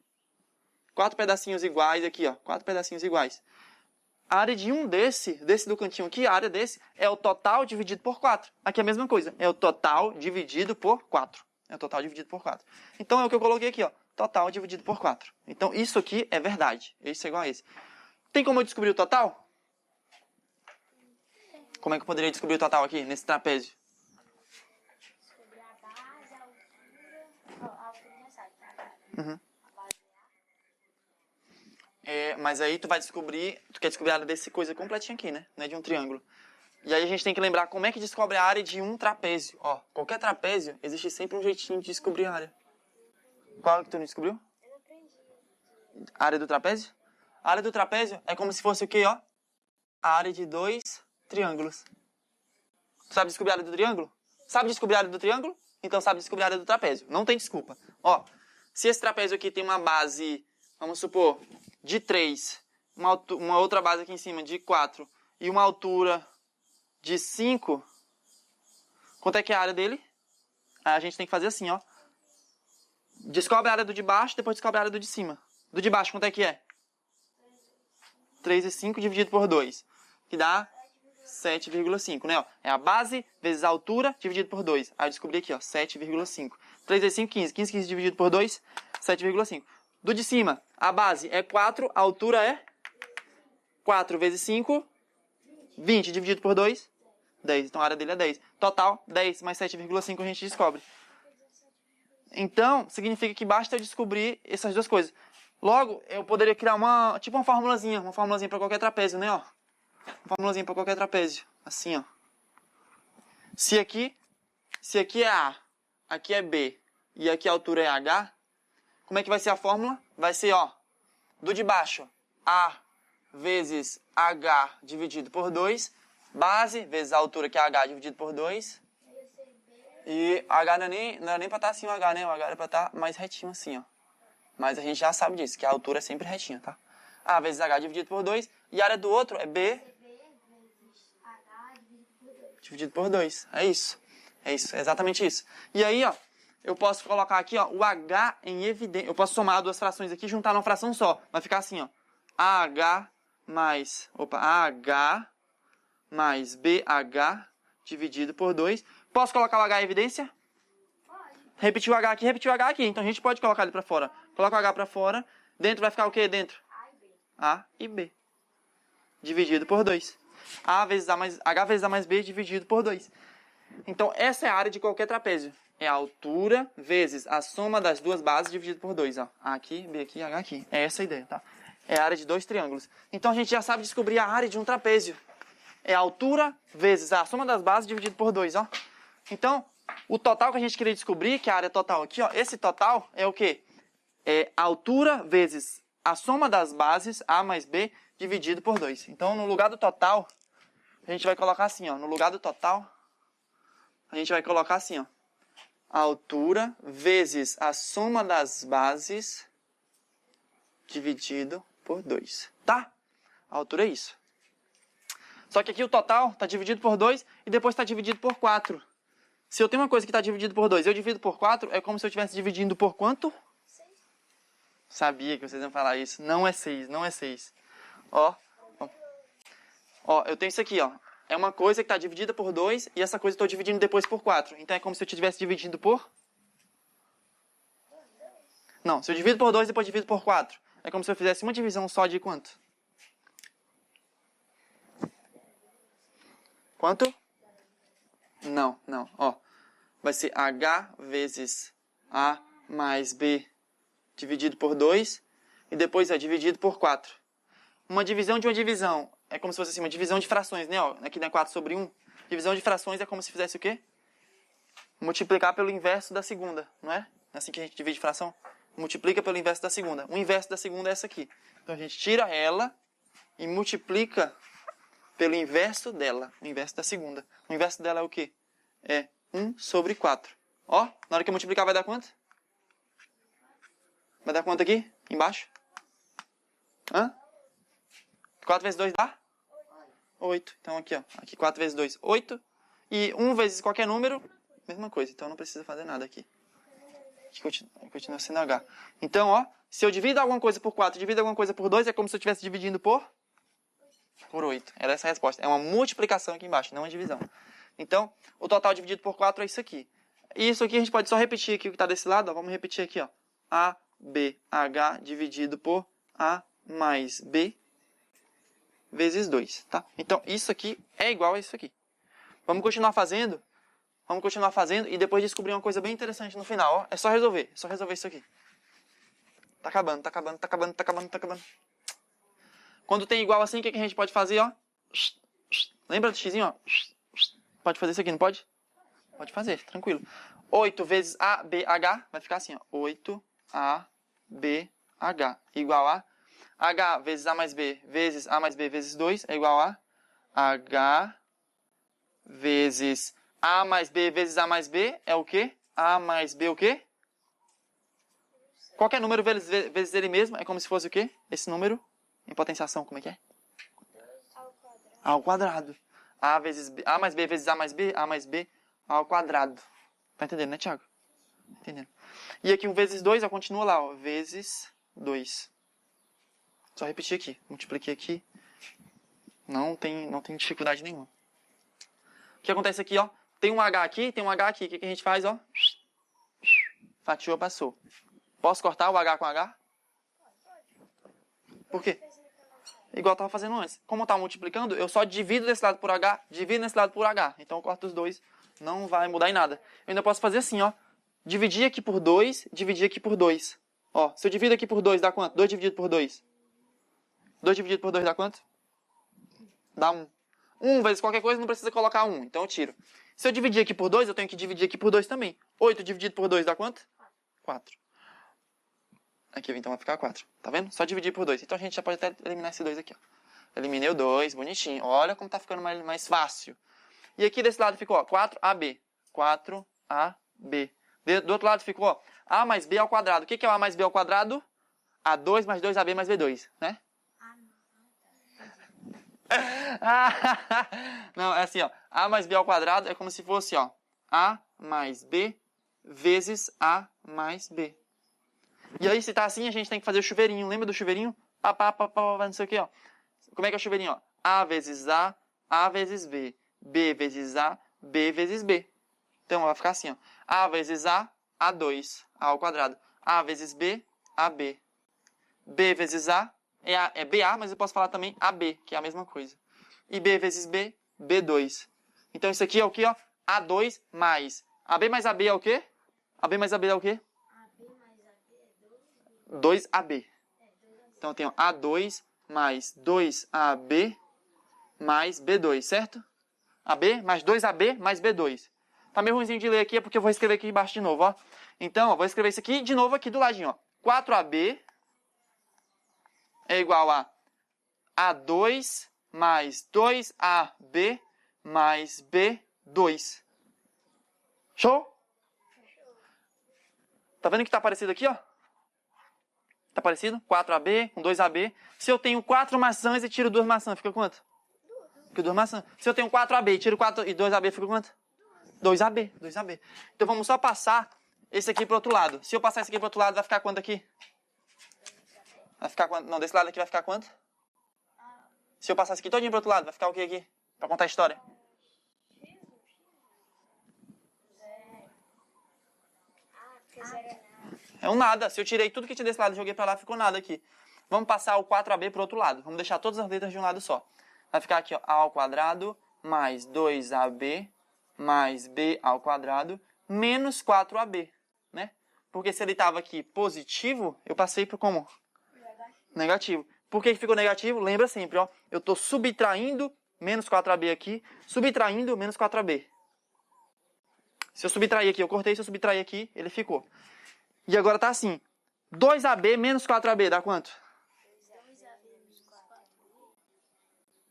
4 pedacinhos iguais aqui, ó. 4 pedacinhos iguais. A área de um desse do cantinho aqui, a área desse, é o total dividido por 4. Aqui é a mesma coisa. É o total dividido por 4. É o total dividido por 4. Então, é o que eu coloquei aqui, ó. Total dividido por 4. Então, isso aqui é verdade. Isso é igual a esse. Tem como eu descobrir o total? Como é que eu poderia descobrir o total aqui, nesse trapézio? Descobrir a base, a altura. A altura já sabe, tá? Uhum. A base Mas aí tu quer descobrir a área desse coisa completinha aqui, né? Não é de um triângulo. E aí a gente tem que lembrar como é que descobre a área de um trapézio. Ó, qualquer trapézio, existe sempre um jeitinho de descobrir a área. Qual que tu não descobriu? eu aprendi. A área do trapézio? A área do trapézio é como se fosse o quê, ó? A área de 2 triângulos. Tu sabe descobrir a área do triângulo? Sabe descobrir a área do triângulo? Então sabe descobrir a área do trapézio. Não tem desculpa. Ó, se esse trapézio aqui tem uma base, vamos supor, de 3, uma outra base aqui em cima de 4 e uma altura de 5, quanto é que é a área dele? Aí a gente tem que fazer assim, ó. Descobre a área do de baixo, depois descobre a área do de cima. Do de baixo, quanto é que é? 3 e 5 dividido por 2. Que dá 7,5, né? Ó, é a base vezes a altura dividido por 2. Aí eu descobri aqui, ó, 7,5. 3 vezes 5, 15. 15 dividido por 2, 7,5. Do de cima, a base é 4, a altura é 4 vezes 5, 20 dividido por 2, 10. Então a área dele é 10. Total, 10 mais 7,5 a gente descobre. Então, significa que basta eu descobrir essas duas coisas. Logo, eu poderia criar uma formulazinha para qualquer trapézio, né, ó? Uma formulazinha para qualquer trapézio, assim, ó. Se aqui é A, aqui é B e aqui a altura é H, como é que vai ser a fórmula? Vai ser, ó, do de baixo, A vezes H dividido por 2, base vezes a altura que é H dividido por 2, e H não é nem para estar assim o H, né? O H é para estar mais retinho assim, ó. Mas a gente já sabe disso, que a altura é sempre retinha, tá? A vezes H dividido por 2. E a área do outro é B dividido por 2. É isso. É isso, é exatamente isso. E aí, ó, eu posso colocar aqui, ó, o H em evidência. Eu posso somar duas frações aqui e juntar numa fração só. Vai ficar assim, ó. AH mais BH dividido por 2. Posso colocar o H em evidência? Pode. Repetiu o H aqui, repetiu o H aqui. Então a gente pode colocar ele pra fora. Coloca o H pra fora. Dentro vai ficar o quê dentro? A e B. A e B. Dividido por 2. H vezes A mais B dividido por 2. Então essa é a área de qualquer trapézio. É a altura vezes a soma das duas bases dividido por 2. Ó. A aqui, B aqui, H aqui. É essa a ideia, tá? É a área de dois triângulos. Então a gente já sabe descobrir a área de um trapézio. É a altura vezes a soma das bases dividido por 2, ó. Então, o total que a gente queria descobrir, que é a área total aqui, ó, esse total é o quê? É a altura vezes a soma das bases, A mais B, dividido por 2. Então, no lugar do total, a gente vai colocar assim, ó. No lugar do total, a gente vai colocar assim, ó. A altura vezes a soma das bases, dividido por 2. Tá? A altura é isso. Só que aqui o total está dividido por 2 e depois está dividido por 4. Se eu tenho uma coisa que está dividida por 2 e eu divido por 4, é como se eu estivesse dividindo por quanto? 6. Sabia que vocês iam falar isso. Não é 6, não é 6. Ó, eu tenho isso aqui, ó. É uma coisa que está dividida por 2 e essa coisa eu estou dividindo depois por 4. Então é como se eu estivesse dividindo por... Não, se eu divido por 2 e depois divido por 4, é como se eu fizesse uma divisão só de quanto? Quanto? Não. Ó, vai ser H vezes A mais B dividido por 2 e depois é dividido por 4. Uma divisão de uma divisão é como se fosse assim, uma divisão de frações, né? Ó, aqui não é 4 sobre 1. Divisão de frações é como se fizesse o quê? Multiplicar pelo inverso da segunda, não é? É assim que a gente divide fração? Multiplica pelo inverso da segunda. O inverso da segunda é essa aqui. Então a gente tira ela e multiplica pelo inverso dela. O inverso da segunda. O inverso dela é o quê? É 1 sobre 4. Ó, na hora que eu multiplicar vai dar quanto? Vai dar quanto aqui? Embaixo? Hã? 4 vezes 2 dá? 8. Então aqui, ó. Aqui 4 vezes 2, 8. E 1 vezes qualquer número, mesma coisa. Então não precisa fazer nada aqui. Continua sendo H. Então, ó, se eu divido alguma coisa por 4 e divido alguma coisa por 2, é como se eu estivesse dividindo por 8. Era essa a resposta. É uma multiplicação aqui embaixo, não uma divisão. Então, o total dividido por 4 é isso aqui. E isso aqui a gente pode só repetir aqui o que está desse lado. Ó. Vamos repetir aqui, ó. ABH dividido por A mais B vezes 2, tá? Então, isso aqui é igual a isso aqui. Vamos continuar fazendo e depois descobrir uma coisa bem interessante no final, ó. É só resolver isso aqui. Tá acabando. Quando tem igual assim, o que a gente pode fazer, ó? Lembra do xzinho, ó? Pode fazer isso aqui, não pode? Pode fazer, tranquilo. 8 vezes ABH vai ficar assim, ó. 8ABH igual a H vezes A mais B vezes A mais B vezes 2 é igual a H vezes A mais B vezes A mais B é o quê? A mais B o quê? Qualquer número vezes ele mesmo é como se fosse o quê? Esse número em potenciação, como é que é? A ao quadrado. A mais B vezes A mais B, A mais B ao quadrado. Tá entendendo, né, Thiago? Tá entendendo. E aqui 1 vezes 2, ó, continua lá, ó. Vezes 2. Só repetir aqui. Multipliquei aqui. Não tem dificuldade nenhuma. O que acontece aqui, ó? Tem um H aqui, tem um H aqui. O que a gente faz, ó? Fatiou, passou. Posso cortar o H com H? Por quê? Igual eu estava fazendo antes. Como eu estava multiplicando, eu só divido desse lado por H, divido nesse lado por H. Então eu corto os dois, não vai mudar em nada. Eu ainda posso fazer assim, ó. Dividir aqui por 2, dividir aqui por 2. Ó, se eu divido aqui por 2, dá quanto? 2 dividido por 2. 2 dividido por 2 dá quanto? Dá 1. 1 vezes qualquer coisa não precisa colocar 1, então eu tiro. Se eu dividir aqui por 2, eu tenho que dividir aqui por 2 também. 8 dividido por 2 dá quanto? 4. Aqui, então vai ficar 4. Tá vendo? Só dividir por 2. Então a gente já pode até eliminar esse 2 aqui, ó. Eliminei o 2, bonitinho. Olha como tá ficando mais fácil. E aqui desse lado ficou, ó, 4AB. 4AB. Do outro lado ficou, ó, A mais B ao quadrado. O que é o A mais B ao quadrado? A2 mais 2AB mais B2, né? Não, é assim, ó. A mais B ao quadrado é como se fosse, ó, A mais B vezes A mais B. E aí, se tá assim, a gente tem que fazer o chuveirinho. Lembra do chuveirinho? Não sei o que, ó. Como é que é o chuveirinho, ó? A vezes A vezes B. B vezes A, B vezes B. Então, vai ficar assim, ó. A vezes A, A2, A ao quadrado. A vezes B, AB. B vezes A, é BA, mas eu posso falar também AB, que é a mesma coisa. E B vezes B, B2. Então, isso aqui é o que, ó? A2 mais. AB mais AB é o quê? AB mais AB é o quê? 2AB. Então, eu tenho A2 mais 2AB mais B2, certo? AB mais 2AB mais B2. Tá meio ruimzinho de ler aqui, é porque eu vou escrever aqui embaixo de novo, ó. Então, eu vou escrever isso aqui de novo aqui do ladinho, ó. 4AB é igual a A2 mais 2AB mais B2. Show? Tá vendo que tá parecido aqui, ó? Tá parecido? 4AB com 2AB. Se eu tenho 4 maçãs e tiro 2 maçãs, fica quanto? Fica 2 maçãs. Se eu tenho 4AB e tiro 4 e 2AB, fica quanto? 2AB. 2AB. Então vamos só passar esse aqui pro outro lado. Se eu passar esse aqui pro outro lado, vai ficar quanto aqui? Vai ficar quanto? Não, desse lado aqui vai ficar quanto? Se eu passar esse aqui todinho pro outro lado, vai ficar o que aqui? Pra contar a história. É um nada. Se eu tirei tudo que tinha desse lado e joguei pra lá, ficou nada aqui. Vamos passar o 4AB pro outro lado. Vamos deixar todas as letras de um lado só. Vai ficar aqui, ó, A ao quadrado mais 2AB mais B ao quadrado menos 4AB, né? Porque se ele estava aqui positivo, eu passei para como? Negativo. Por que ficou negativo? Lembra sempre, ó. Eu estou subtraindo menos 4AB aqui, subtraindo menos 4AB. Se eu subtrair aqui, eu cortei, se eu subtrair aqui, ele ficou. E agora tá assim, 2AB menos 4AB dá quanto? 2AB menos 4B.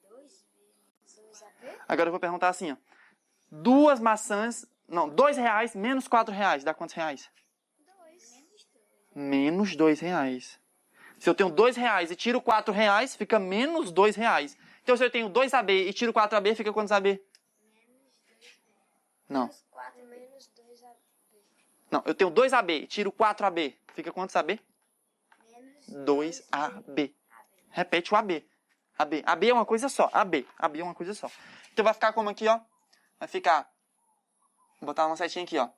2AB? Agora eu vou perguntar assim, ó. 2 maçãs, não, R$2 menos R$4 dá quantos reais? 2. Menos R$2. Se eu tenho R$2 e tiro R$4, fica menos R$2. Então se eu tenho 2AB e tiro 4AB, fica quantos AB? Menos 2B. Não. 4 menos 2AB. Não, eu tenho 2AB e tiro 4AB. Fica quantos AB? Menos 2AB. Repete o AB. AB. AB é uma coisa só. AB. AB é uma coisa só. Então vai ficar como aqui, ó. Vai ficar... Vou botar uma setinha aqui, ó.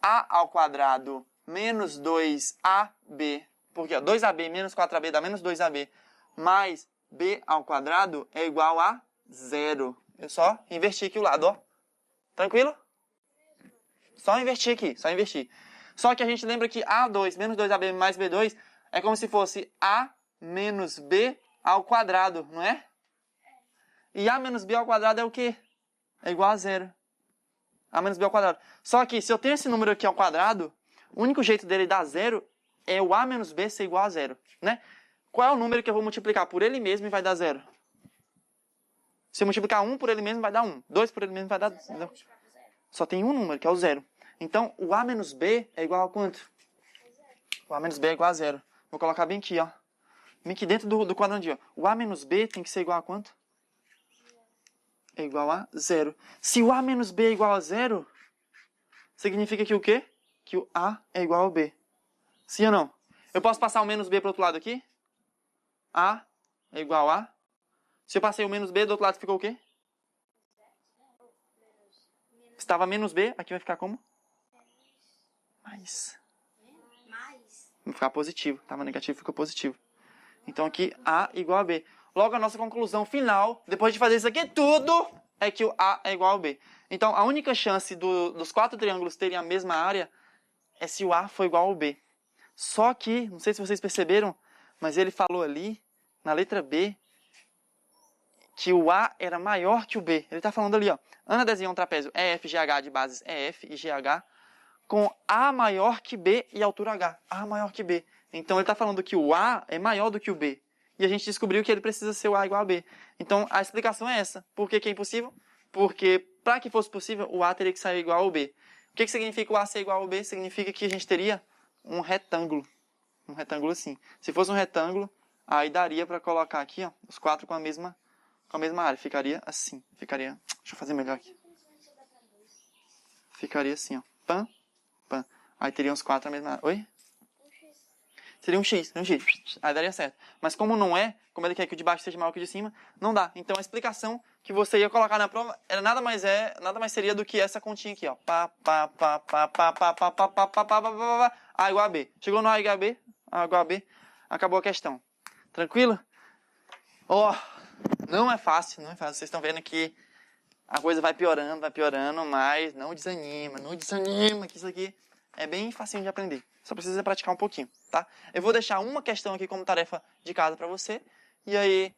A ao quadrado menos 2AB. Porque, ó, 2AB menos 4AB dá menos 2AB. Mais B ao quadrado é igual a 0. Eu só inverti aqui o lado, ó. Tranquilo? Só invertir aqui, só invertir. Só que a gente lembra que A2 menos 2AB mais B2 é como se fosse A menos B ao quadrado, não é? E A menos B ao quadrado é o quê? É igual a 0. A menos B ao quadrado. Só que se eu tenho esse número aqui ao quadrado, o único jeito dele dar 0 é o A menos B ser igual a 0, né? Qual é o número que eu vou multiplicar por ele mesmo e vai dar 0? Se eu multiplicar 1 por ele mesmo, vai dar 1. 2 por ele mesmo vai dar 0. Só tem um número, que é o 0. Então, o A menos B é igual a quanto? O A menos B é igual a 0. Vou colocar bem aqui, ó. Bem aqui dentro do quadradinho, ó. O A menos B tem que ser igual a quanto? É igual a 0. Se o A menos B é igual a 0, significa que o quê? Que o A é igual ao B. Sim ou não? Eu posso passar o menos B para o outro lado aqui? A é igual a... Se eu passei o menos B, do outro lado ficou o quê? Estava menos B, aqui vai ficar como? Mais. Vai ficar positivo. Estava negativo, ficou positivo. Então aqui A igual a B. Logo a nossa conclusão final, depois de fazer isso aqui tudo, é que o A é igual ao B. Então a única chance dos 4 triângulos terem a mesma área é se o A for igual ao B. Só que, não sei se vocês perceberam, mas ele falou ali, na letra B, que o A era maior que o B. Ele está falando ali, ó. Ana desenhou um trapézio EFGH de bases EF e GH com A maior que B e altura H. A maior que B. Então ele está falando que o A é maior do que o B. E a gente descobriu que ele precisa ser o A igual a B. Então a explicação é essa. Por que é impossível? Porque para que fosse possível, o A teria que ser igual ao B. O que significa o A ser igual ao B? Significa que a gente teria um retângulo. Um retângulo assim. Se fosse um retângulo, aí daria para colocar aqui, ó, os 4 com a mesma área. Ficaria assim. Ficaria... Deixa eu fazer melhor aqui. Ficaria assim, ó. Pam, pam. Aí teria uns 4 na mesma área. Oi? Seria um X. Aí daria certo. Mas como não é, como ele quer que o de baixo seja maior que o de cima, não dá. Então a explicação que você ia colocar na prova era nada mais seria do que essa continha aqui, ó. A igual a B. Chegou no A igual a B, acabou a questão. Tranquilo? Ó, não é fácil. Vocês estão vendo que a coisa vai piorando, mas não desanima, que isso aqui é bem facinho de aprender. Só precisa praticar um pouquinho, tá? Eu vou deixar uma questão aqui como tarefa de casa pra você. E aí,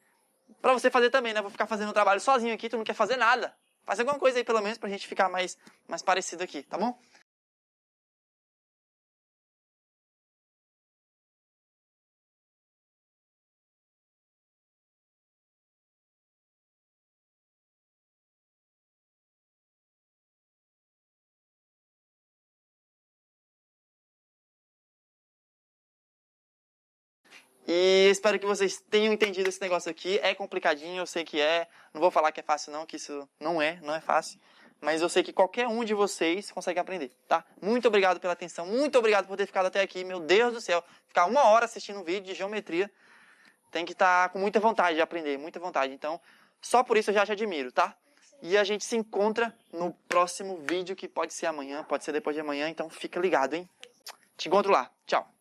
pra você fazer também, né? Vou ficar fazendo o trabalho sozinho aqui, tu não quer fazer nada. Faz alguma coisa aí, pelo menos, pra gente ficar mais parecido aqui, tá bom? E espero que vocês tenham entendido esse negócio aqui. É complicadinho, eu sei que é. Não vou falar que é fácil não, que isso não é fácil. Mas eu sei que qualquer um de vocês consegue aprender, tá? Muito obrigado pela atenção, muito obrigado por ter ficado até aqui. Meu Deus do céu, ficar 1 hora assistindo um vídeo de geometria, tem que estar com muita vontade de aprender, muita vontade. Então, só por isso eu já te admiro, tá? E a gente se encontra no próximo vídeo, que pode ser amanhã, pode ser depois de amanhã, então fica ligado, hein? Te encontro lá. Tchau.